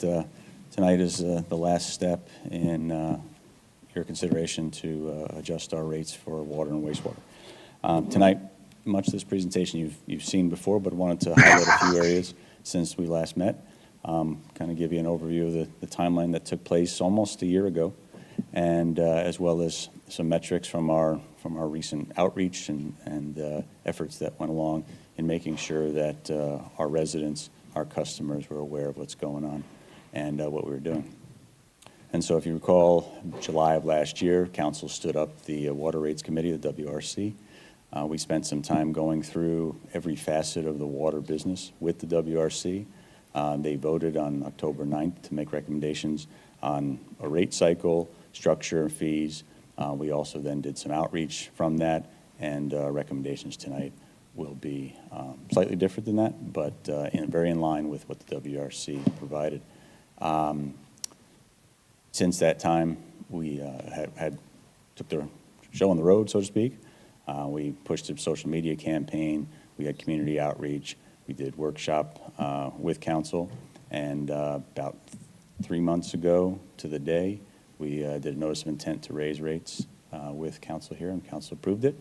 [SPEAKER 21] tonight is the last step in your consideration to adjust our rates for water and wastewater. Tonight, much of this presentation you've seen before, but wanted to highlight a few areas since we last met. Kind of give you an overview of the timeline that took place almost a year ago, and as well as some metrics from our recent outreach and efforts that went along in making sure that our residents, our customers were aware of what's going on and what we were doing. And so if you recall, July of last year, council stood up the Water Rates Committee, the WRC. We spent some time going through every facet of the water business with the WRC. They voted on October 9th to make recommendations on a rate cycle, structure, fees. We also then did some outreach from that, and recommendations tonight will be slightly different than that, but very in line with what the WRC provided. Since that time, we took the show on the road, so to speak. We pushed a social media campaign. We had community outreach. We did workshop with council, and about 3 months ago to the day, we did a notice of intent to raise rates with council here, and council approved it.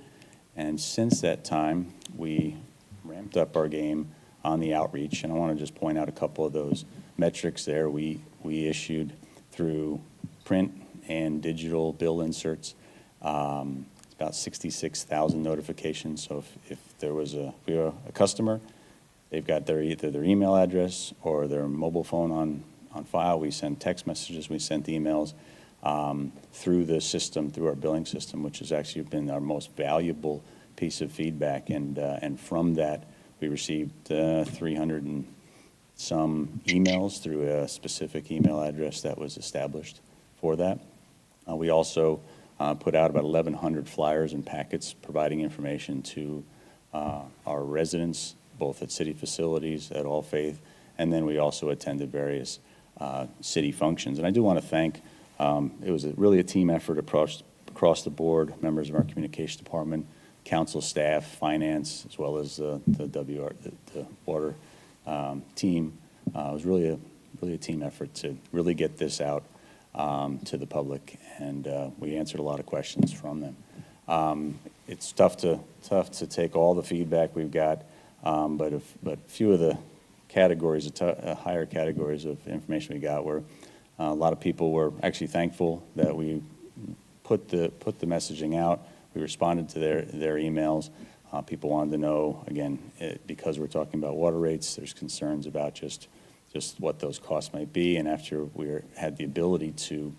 [SPEAKER 21] And since that time, we ramped up our game on the outreach, and I want to just point out a couple of those metrics there. We issued through print and digital bill inserts about 66,000 notifications. So if we are a customer, they've got either their email address or their mobile phone on file. We send text messages, we sent emails through the system, through our billing system, which has actually been our most valuable piece of feedback. And from that, we received 300 and some emails through a specific email address that was established for that. We also put out about 1,100 flyers and packets providing information to our residents, both at city facilities, at All Faith, and then we also attended various city functions. And I do want to thank, it was really a team effort across the board, members of our communication department, council staff, finance, as well as the water team. It was really a team effort to really get this out to the public, and we answered a lot of questions from them. It's tough to take all the feedback we've got, but a few of the categories, higher categories of information we got were, a lot of people were actually thankful that we put the messaging out. We responded to their emails. People wanted to know, again, because we're talking about water rates, there's concerns about just what those costs might be. And after we had the ability to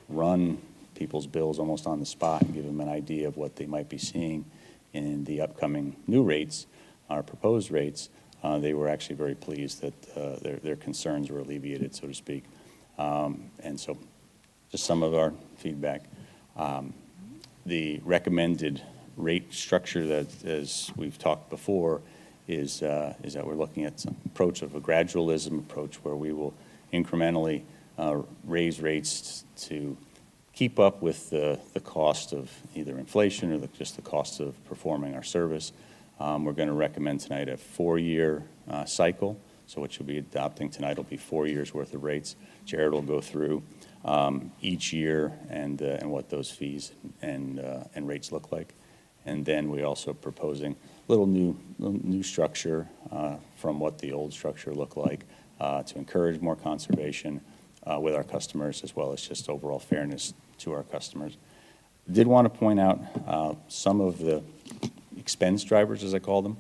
[SPEAKER 21] run people's bills almost on the spot and give them an idea of what they might be seeing in the upcoming new rates, our proposed rates, they were actually very pleased that their concerns were alleviated, so to speak. And so just some of our feedback. The recommended rate structure that, as we've talked before, is that we're looking at some approach of a gradualism approach where we will incrementally raise rates to keep up with the cost of either inflation or just the cost of performing our service. We're going to recommend tonight a 4-year cycle. So what you'll be adopting tonight will be 4 years worth of rates. Jared will go through each year and what those fees and rates look like. And then we're also proposing a little new structure from what the old structure looked like to encourage more conservation with our customers, as well as just overall fairness to our customers. Did want to point out some of the expense drivers, as I call them.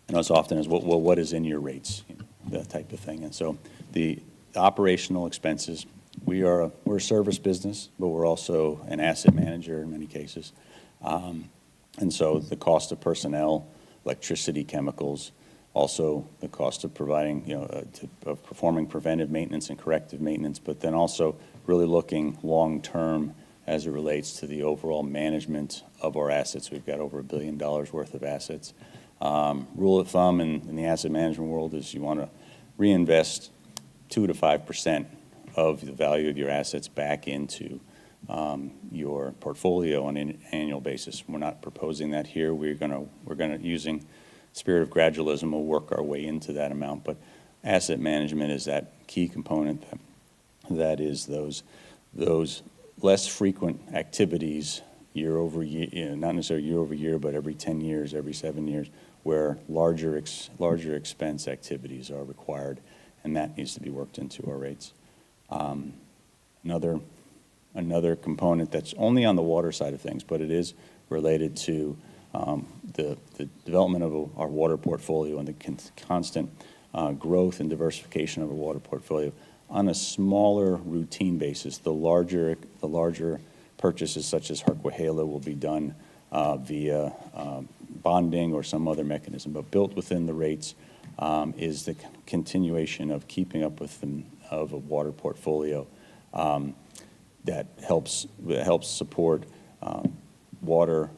[SPEAKER 21] And as often as, well, what is in your rates, that type of thing. And so the operational expenses, we're a service business, but we're also an asset manager in many cases. And so the cost of personnel, electricity, chemicals, also the cost of providing, of performing preventive maintenance and corrective maintenance, but then also really looking long-term as it relates to the overall management of our assets. We've got over $1 billion worth of assets. Rule of thumb in the asset management world is you want to reinvest 2 to 5% of the value of your assets back into your portfolio on an annual basis. We're not proposing that here. We're gonna using spirit of gradualism, we'll work our way into that amount. But asset management is that key component that is those less frequent activities year over year, not necessarily year over year, but every 10 years, every 7 years, where larger expense activities are required, and that needs to be worked into our rates. Another component that's only on the water side of things, but it is related to the development of our water portfolio and the constant growth and diversification of our water portfolio. On a smaller routine basis, the larger purchases such as Harquahala will be done via bonding or some other mechanism, but built within the rates is the continuation of keeping up with a water portfolio that helps support water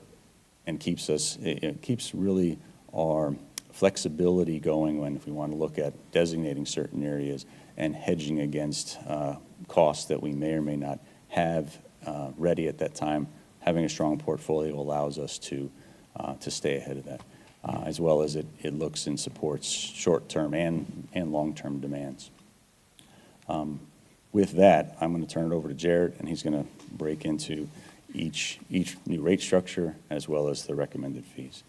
[SPEAKER 21] and keeps really our flexibility going when if we want to look at designating certain areas and hedging against costs that we may or may not have ready at that time. Having a strong portfolio allows us to stay ahead of that, as well as it looks and supports short-term and long-term demands. With that, I'm going to turn it over to Jared, and he's going to break into each new rate structure as well as the recommended fees.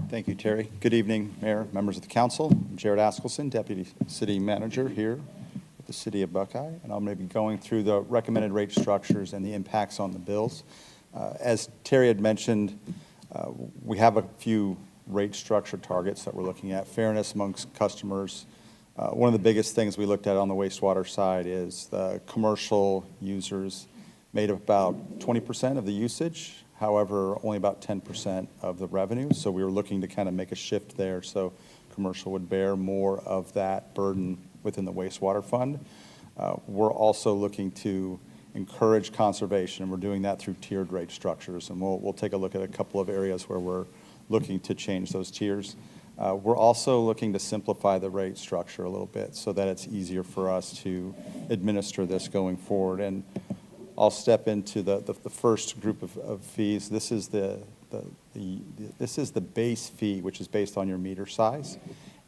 [SPEAKER 2] Thank you, Terry. Good evening, Mayor, members of the council. I'm Jared Askelson, Deputy City Manager here with the City of Buckeye, and I'm going to be going through the recommended rate structures and the impacts on the bills. As Terry had mentioned, we have a few rate structure targets that we're looking at. Fairness amongst customers. One of the biggest things we looked at on the wastewater side is the commercial users made up about 20% of the usage. However, only about 10% of the revenue. So we were looking to kind of make a shift there so commercial would bear more of that burden within the wastewater fund. We're also looking to encourage conservation, and we're doing that through tiered rate structures. And we'll take a look at a couple of areas where we're looking to change those tiers. We're also looking to simplify the rate structure a little bit so that it's easier for us to administer this going forward. And I'll step into the first group of fees. This is the base fee, which is based on your meter size.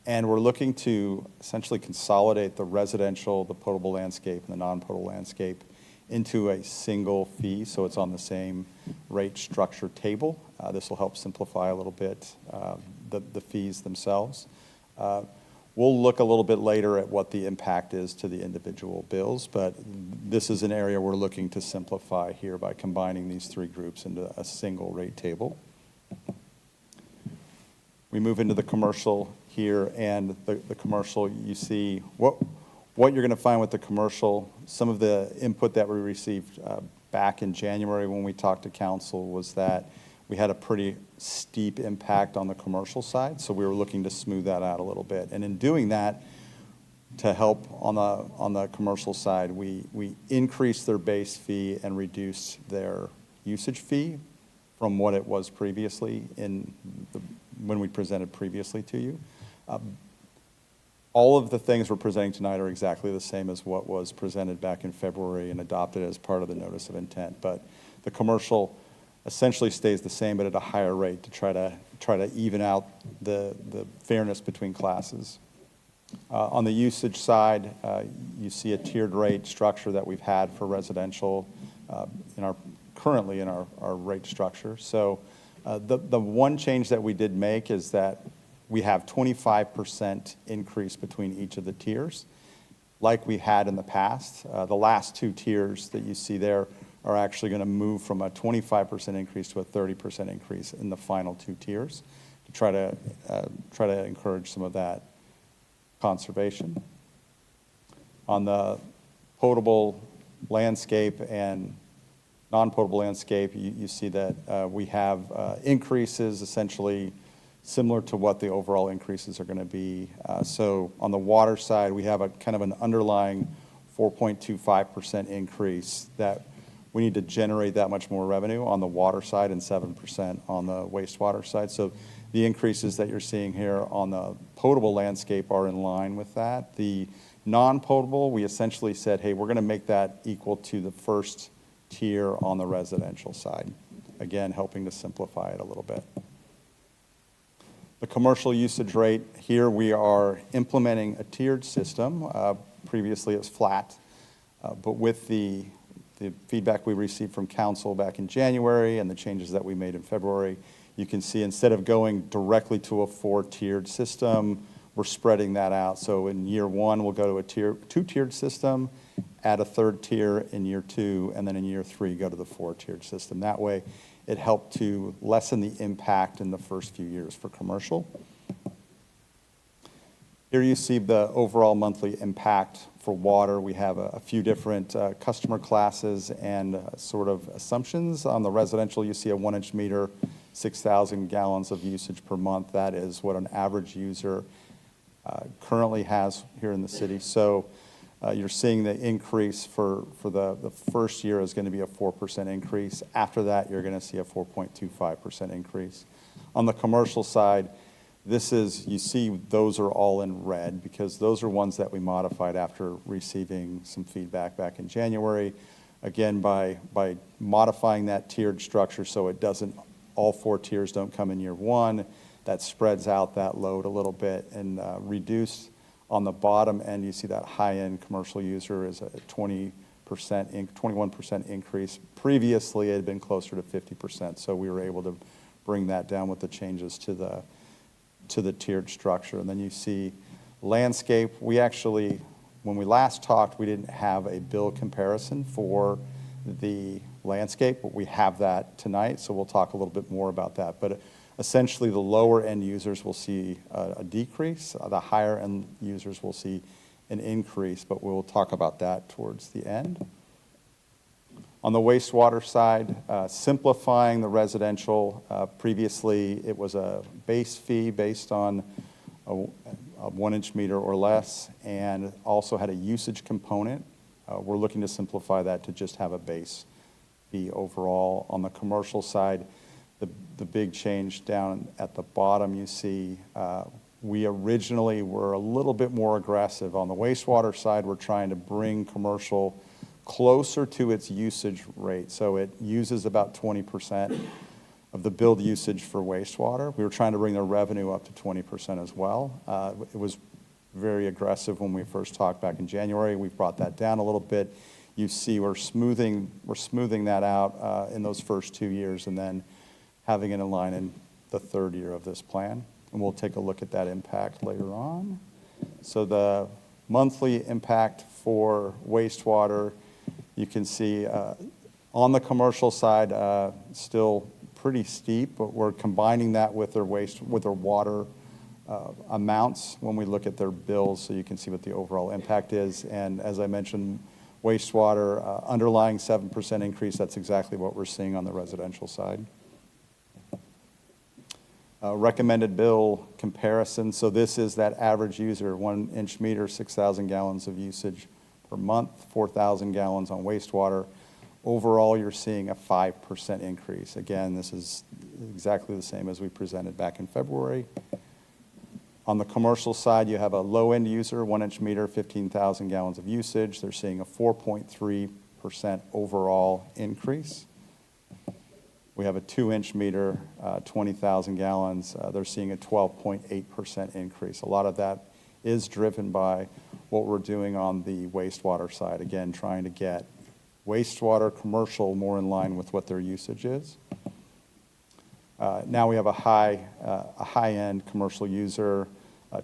[SPEAKER 2] And we're looking to essentially consolidate the residential, the potable landscape, and the non-potable landscape into a single fee, so it's on the same rate structure table. This will help simplify a little bit the fees themselves. We'll look a little bit later at what the impact is to the individual bills, but this is an area we're looking to simplify here by combining these three groups into a single rate table. We move into the commercial here, and the commercial, you see what you're going to find with the commercial. Some of the input that we received back in January when we talked to council was that we had a pretty steep impact on the commercial side, so we were looking to smooth that out a little bit. And in doing that, to help on the commercial side, we increased their base fee and reduced their usage fee from what it was previously when we presented previously to you. All of the things we're presenting tonight are exactly the same as what was presented back in February and adopted as part of the notice of intent. But the commercial essentially stays the same, but at a higher rate to try to even out the fairness between classes. On the usage side, you see a tiered rate structure that we've had for residential currently in our rate structure. So the one change that we did make is that we have 25% increase between each of the tiers, like we had in the past. The last two tiers that you see there are actually going to move from a 25% increase to a 30% increase in the final two tiers to try to encourage some of that conservation. On the potable landscape and non-potable landscape, you see that we have increases essentially similar to what the overall increases are going to be. So on the water side, we have a kind of an underlying 4.25% increase that we need to generate that much more revenue on the water side and 7% on the wastewater side. So the increases that you're seeing here on the potable landscape are in line with that. The non-potable, we essentially said, hey, we're going to make that equal to the first tier on the residential side. Again, helping to simplify it a little bit. The commercial usage rate, here we are implementing a tiered system. Previously it was flat, but with the feedback we received from council back in January and the changes that we made in February, you can see instead of going directly to a 4-tiered system, we're spreading that out. So in year one, we'll go to a 2-tiered system, add a 3rd tier in year 2, and then in year 3, go to the 4-tiered system. That way, it helped to lessen the impact in the first few years for commercial. Here you see the overall monthly impact for water. We have a few different customer classes and sort of assumptions. On the residential, you see a 1-inch meter, 6,000 gallons of usage per month. That is what an average user currently has here in the city. So you're seeing the increase for the first year is going to be a 4% increase. After that, you're going to see a 4.25% increase. On the commercial side, you see those are all in red because those are ones that we modified after receiving some feedback back in January. Again, by modifying that tiered structure so it doesn't, all 4 tiers don't come in year 1, that spreads out that load a little bit and reduce on the bottom end. You see that high-end commercial user is a 21% increase. Previously, it had been closer to 50%, so we were able to bring that down with the changes to the tiered structure. And then you see landscape. We actually, when we last talked, we didn't have a bill comparison for the landscape, but we have that tonight, so we'll talk a little bit more about that. But essentially, the lower end users will see a decrease. The higher end users will see an increase, but we'll talk about that towards the end. On the wastewater side, simplifying the residential. Previously, it was a base fee based on a 1-inch meter or less, and also had a usage component. We're looking to simplify that to just have a base fee overall. On the commercial side, the big change down at the bottom, you see we originally were a little bit more aggressive. On the wastewater side, we're trying to bring commercial closer to its usage rate. So it uses about 20% of the billed usage for wastewater. We were trying to bring the revenue up to 20% as well. It was very aggressive when we first talked back in January. We've brought that down a little bit. You see we're smoothing that out in those first 2 years and then having it in line in the third year of this plan. And we'll take a look at that impact later on. So the monthly impact for wastewater, you can see on the commercial side, still pretty steep, but we're combining that with their water amounts when we look at their bills, so you can see what the overall impact is. And as I mentioned, wastewater underlying 7% increase, that's exactly what we're seeing on the residential side. Recommended bill comparison. So this is that average user, 1 inch meter, 6,000 gallons of usage per month, 4,000 gallons on wastewater. Overall, you're seeing a 5% increase. Again, this is exactly the same as we presented back in February. On the commercial side, you have a low-end user, 1 inch meter, 15,000 gallons of usage. They're seeing a 4.3% overall increase. We have a 2 inch meter, 20,000 gallons. They're seeing a 12.8% increase. A lot of that is driven by what we're doing on the wastewater side. Again, trying to get wastewater commercial more in line with what their usage is. Now we have a high-end commercial user,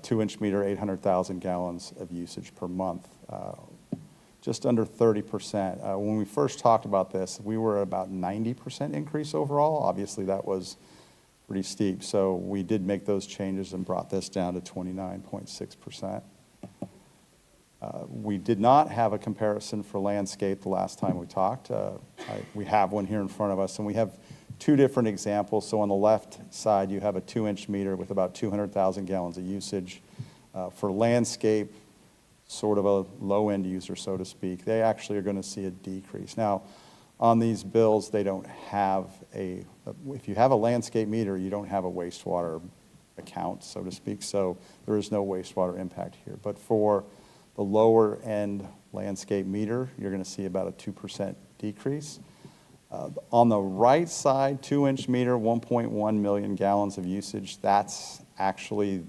[SPEAKER 2] 2 inch meter, 800,000 gallons of usage per month. Just under 30%. When we first talked about this, we were about 90% increase overall. Obviously, that was pretty steep. So we did make those changes and brought this down to 29.6%. We did not have a comparison for landscape the last time we talked. We have one here in front of us, and we have two different examples. So on the left side, you have a 2 inch meter with about 200,000 gallons of usage. For landscape, sort of a low-end user, so to speak, they actually are going to see a decrease. Now, on these bills, they don't have if you have a landscape meter, you don't have a wastewater account, so to speak, so there is no wastewater impact here. But for the lower-end landscape meter, you're going to see about a 2% decrease. On the right side, 2 inch meter, 1.1 million gallons of usage, that's actually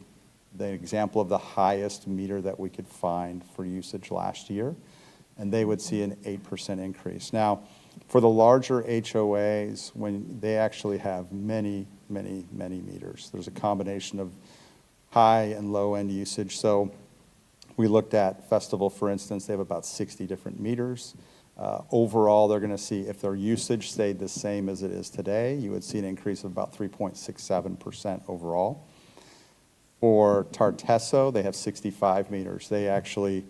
[SPEAKER 2] the example of the highest meter that we could find for usage last year, and they would see an 8% increase. Now, for the larger HOAs, when they actually have many meters, there's a combination of high and low-end usage. So we looked at Festival, for instance, they have about 60 different meters. Overall, they're going to see, if their usage stayed the same as it is today, you would see an increase of about 3.67% overall. For Tartesso, they have 65 meters. They actually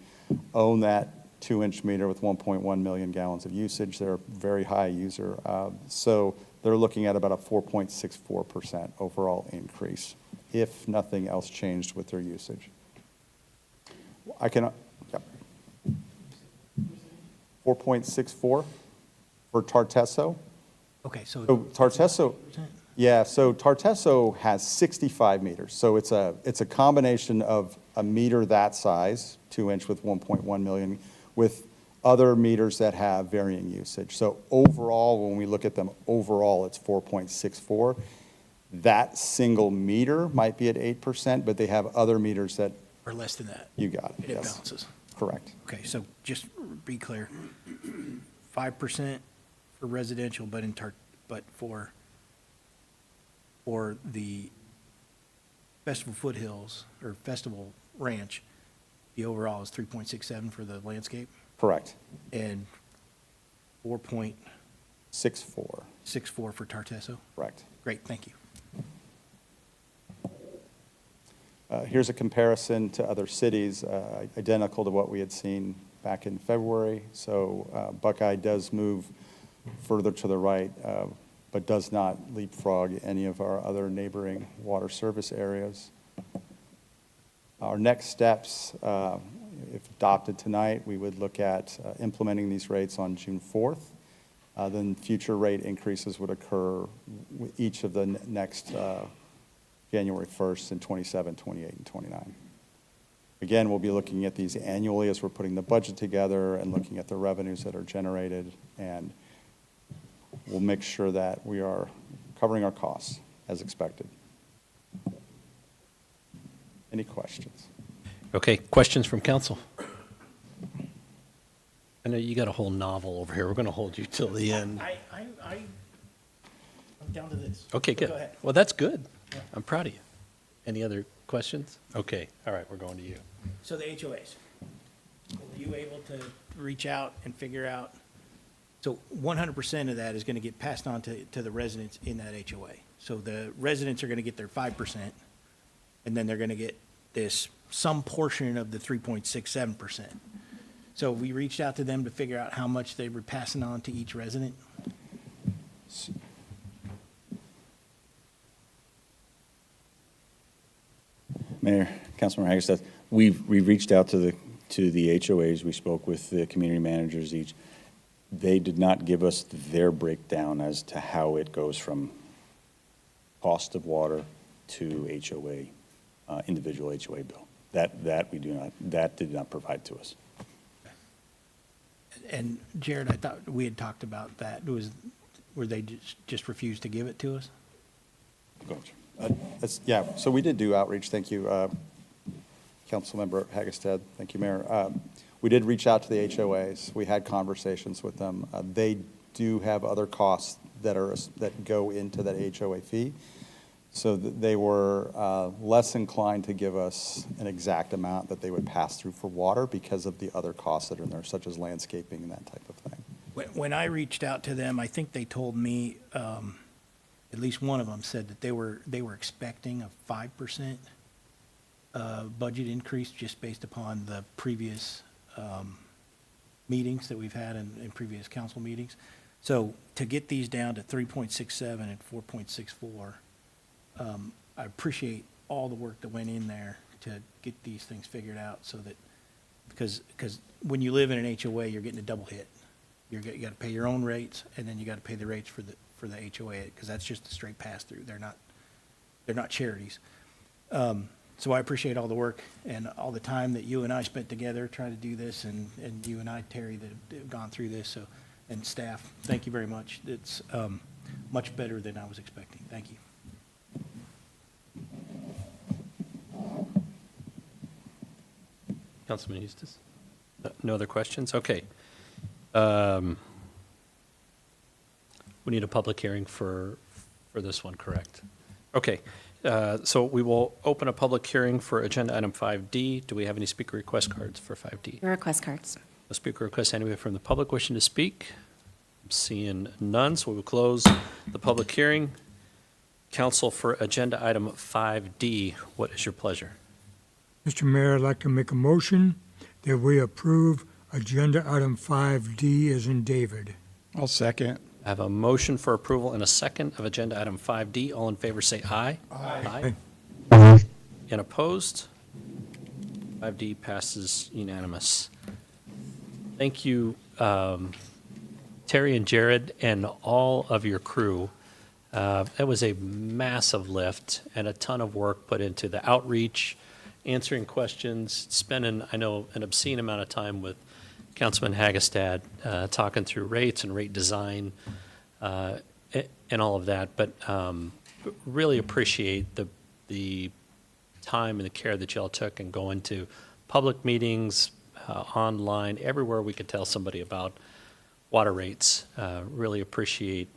[SPEAKER 2] own that 2 inch meter with 1.1 million gallons of usage. They're a very high user. So they're looking at about a 4.64% overall increase, if nothing else changed with their usage. I can, yep. 4.64 for Tartesso.
[SPEAKER 20] Okay, so
[SPEAKER 2] Tartesso, yeah, so Tartesso has 65 meters. So it's a combination of a meter that size, 2 inch with 1.1 million, with other meters that have varying usage. So overall, when we look at them, overall, it's 4.64. That single meter might be at 8%, but they have other meters that
[SPEAKER 20] or less than that.
[SPEAKER 2] You got it,
[SPEAKER 20] It
[SPEAKER 2] yes.
[SPEAKER 20] balances.
[SPEAKER 2] Correct.
[SPEAKER 20] Okay, so just be clear, 5% for residential, but for the Festival Foothills or Festival Ranch, the overall is 3.67 for the landscape
[SPEAKER 2] Correct.
[SPEAKER 20] and 4.64
[SPEAKER 2] 64.
[SPEAKER 20] for Tartesso?
[SPEAKER 2] Correct.
[SPEAKER 20] Great, thank you.
[SPEAKER 2] Here's a comparison to other cities, identical to what we had seen back in February. So Buckeye does move further to the right, but does not leapfrog any of our other neighboring water service areas. Our next steps, if adopted tonight, we would look at implementing these rates on June 4th. Then future rate increases would occur with each of the next January 1st in 27, 28, and 29. Again, we'll be looking at these annually as we're putting the budget together and looking at the revenues that are generated, and we'll make sure that we are covering our costs as expected. Any questions?
[SPEAKER 1] Okay, questions from council? I know you got a whole novel over here. We're going to hold you till the end.
[SPEAKER 20] I'm down to this.
[SPEAKER 1] Okay, good.
[SPEAKER 20] Go ahead.
[SPEAKER 1] Well, that's good. I'm proud of you. Any other questions? Okay, all right, we're going to you.
[SPEAKER 20] So the HOAs, were you able to reach out and figure out, so 100% of that is going to get passed on to the residents in that HOA. So the residents are going to get their 5%, and then they're going to get some portion of the 3.67%. So we reached out to them to figure out how much they were passing on to each resident.
[SPEAKER 21] Mayor, Councilmember Hagestad, we've reached out to the HOAs. We spoke with the community managers each. They did not give us their breakdown as to how it goes from cost of water to HOA, individual HOA bill. That did not provide to us.
[SPEAKER 20] And Jared, I thought we had talked about that. Were they just refused to give it to us?
[SPEAKER 2] Yeah, so we did do outreach. Thank you, Councilmember Hagestad. Thank you, Mayor. We did reach out to the HOAs. We had conversations with them. They do have other costs that go into that HOA fee. So they were less inclined to give us an exact amount that they would pass through for water because of the other costs that are in there, such as landscaping and that type of thing.
[SPEAKER 20] When I reached out to them, I think they told me, at least one of them said that they were expecting a 5% budget increase just based upon the previous meetings that we've had in previous council meetings. So to get these down to 3.67 and 4.64, I appreciate all the work that went in there to get these things figured out so that, because when you live in an HOA, you're getting a double hit. You got to pay your own rates, and then you got to pay the rates for the HOA, because that's just a straight pass-through. They're not charities. So I appreciate all the work and all the time that you and I spent together trying to do this, and you and I, Terry, that have gone through this, and staff, thank you very much. It's much better than I was expecting. Thank you.
[SPEAKER 1] Councilman Eustace? No other questions? Okay. We need a public hearing for this one, correct? Okay, so we will open a public hearing for agenda item 5D. Do we have any speaker request cards for 5D?
[SPEAKER 4] Request cards.
[SPEAKER 1] No speaker request. Anybody from the public wishing to speak? I'm seeing none, so we will close the public hearing. Council, for agenda item 5D, what is your pleasure?
[SPEAKER 3] Mr. Mayor, I'd like to make a motion that we approve agenda item 5D as in David.
[SPEAKER 13] I'll second.
[SPEAKER 1] I have a motion for approval and a second of agenda item 5D. All in favor say aye.
[SPEAKER 3] Aye.
[SPEAKER 1] And opposed? 5D passes unanimous. Thank you, Terry and Jared and all of your crew. It was a massive lift and a ton of work put into the outreach, answering questions, spending, I know, an obscene amount of time with Councilman Hagestad, talking through rates and rate design, and all of that. But really appreciate the time and the care that y'all took in going to public meetings, online, everywhere we could tell somebody about water rates. Really appreciate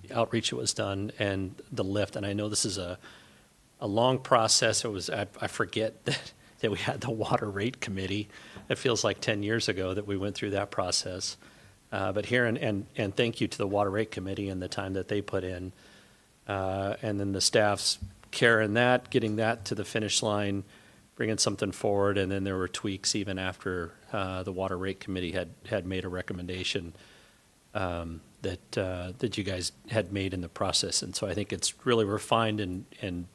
[SPEAKER 1] the outreach that was done and the lift. And I know this is a long process. It was, I forget that we had the water rate committee. It feels like 10 years ago that we went through that process. But here, and thank you to the water rate committee and the time that they put in. And then the staff's care in that, getting that to the finish line, bringing something forward. And then there were tweaks even after the water rate committee had made a recommendation that you guys had made in the process. And so I think it's really refined and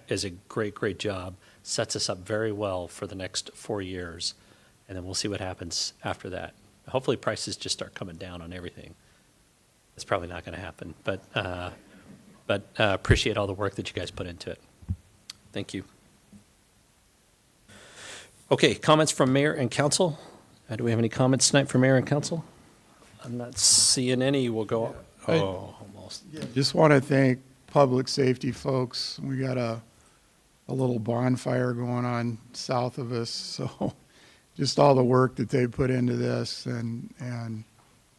[SPEAKER 1] is a great job. Sets us up very well for the next 4 years. And then we'll see what happens after that. Hopefully prices just start coming down on everything. It's probably not going to happen, but appreciate all the work that you guys put into it. Thank you. Okay, comments from mayor and council. Do we have any comments tonight from mayor and council? I'm not seeing any. We'll go. Oh, almost. else.
[SPEAKER 13] Just want to thank public safety folks. We got a little bonfire going on south of us, so just all the work that they put into this and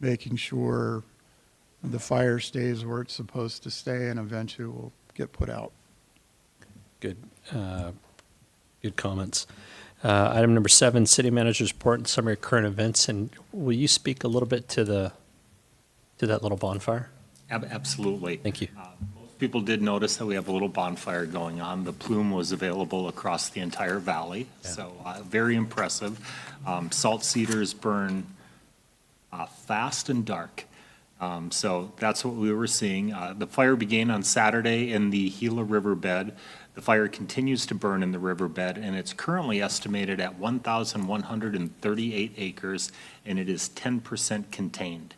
[SPEAKER 13] making sure the fire stays where it's supposed to stay and eventually will get put out.
[SPEAKER 1] Good, good comments. Item number 7, city manager's report and summary of current events. And will you speak a little bit to that little bonfire?
[SPEAKER 19] Absolutely.
[SPEAKER 1] Thank you.
[SPEAKER 19] Most people did notice that we have a little bonfire going on. The plume was available across the entire valley, so very impressive. Salt cedars burn fast and dark. So that's what we were seeing. The fire began on Saturday in the Gila Riverbed. The fire continues to burn in the riverbed, and it's currently estimated at 1,138 acres, and it is 10% contained.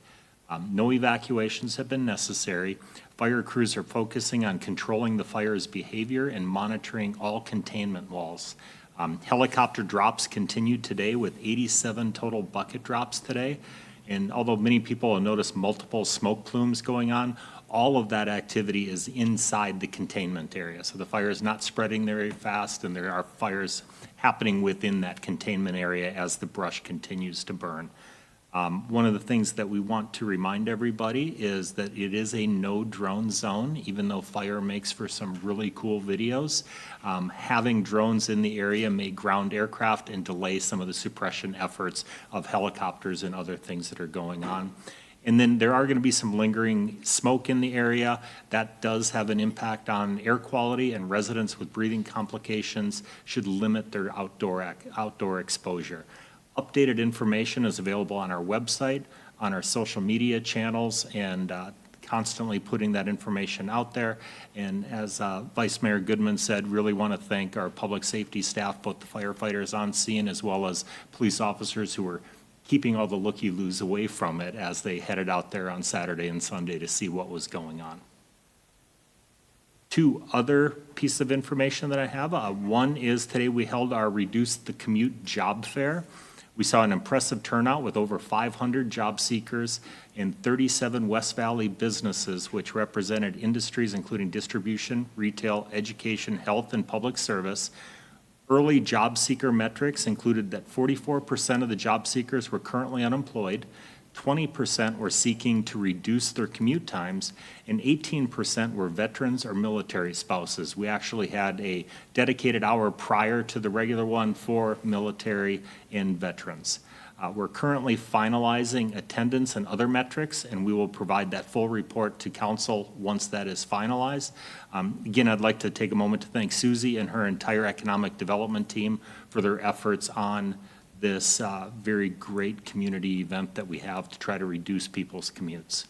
[SPEAKER 19] No evacuations have been necessary. Fire crews are focusing on controlling the fire's behavior and monitoring all containment walls. Helicopter drops continued today with 87 total bucket drops today. And although many people will notice multiple smoke plumes going on, all of that activity is inside the containment area. So the fire is not spreading very fast, and there are fires happening within that containment area as the brush continues to burn. One of the things that we want to remind everybody is that it is a no drone zone, even though fire makes for some really cool videos. Having drones in the area may ground aircraft and delay some of the suppression efforts of helicopters and other things that are going on. And then there are going to be some lingering smoke in the area. That does have an impact on air quality, and residents with breathing complications should limit their outdoor exposure. Updated information is available on our website, on our social media channels, and constantly putting that information out there. And as Vice Mayor Goodman said, really want to thank our public safety staff, both the firefighters on scene as well as police officers who were keeping all the looky-loos away from it as they headed out there on Saturday and Sunday to see what was going on. 2 other pieces of information that I have. One is today we held our Reduce the Commute job fair. We saw an impressive turnout with over 500 job seekers and 37 West Valley businesses, which represented industries including distribution, retail, education, health, and public service. Early job seeker metrics included that 44% of the job seekers were currently unemployed, 20% were seeking to reduce their commute times, and 18% were veterans or military spouses. We actually had a dedicated hour prior to the regular one for military and veterans. We're currently finalizing attendance and other metrics, and we will provide that full report to council once that is finalized. Again, I'd like to take a moment to thank Susie and her entire economic development team for their efforts on this very great community event that we have to try to reduce people's commutes.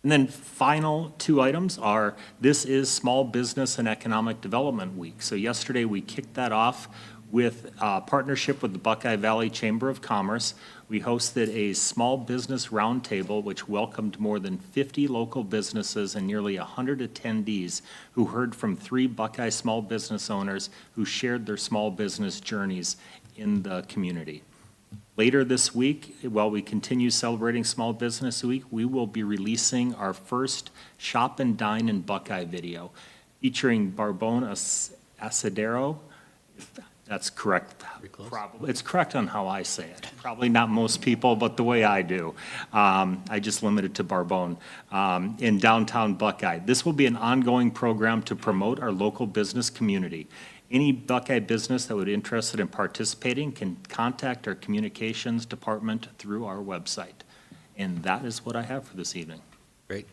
[SPEAKER 19] And then final 2 items are, this is Small Business and Economic Development Week. So yesterday we kicked that off with a partnership with the Buckeye Valley Chamber of Commerce. We hosted a small business roundtable which welcomed more than 50 local businesses and nearly 100 attendees who heard from 3 Buckeye small business owners who shared their small business journeys in the community. Later this week, while we continue celebrating Small Business Week, we will be releasing our first Shop and Dine in Buckeye video featuring Barbone Asadero. That's correct. It's correct on how I say it. Probably not most people, but the way I do. I just limit it to Barbone in downtown Buckeye. This will be an ongoing program to promote our local business community. Any Buckeye business that would be interested in participating can contact our communications department through our website. And that is what I have for this evening.
[SPEAKER 1] Great.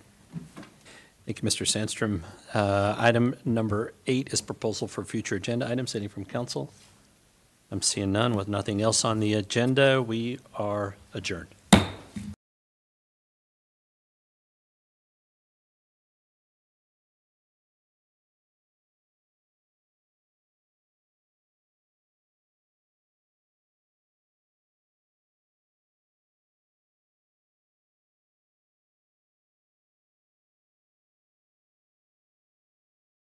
[SPEAKER 1] Thank you, Mr. Sandstrom. Item number 8 is proposal for future agenda items. Any from council? I'm seeing none. With nothing else on the agenda, we are adjourned.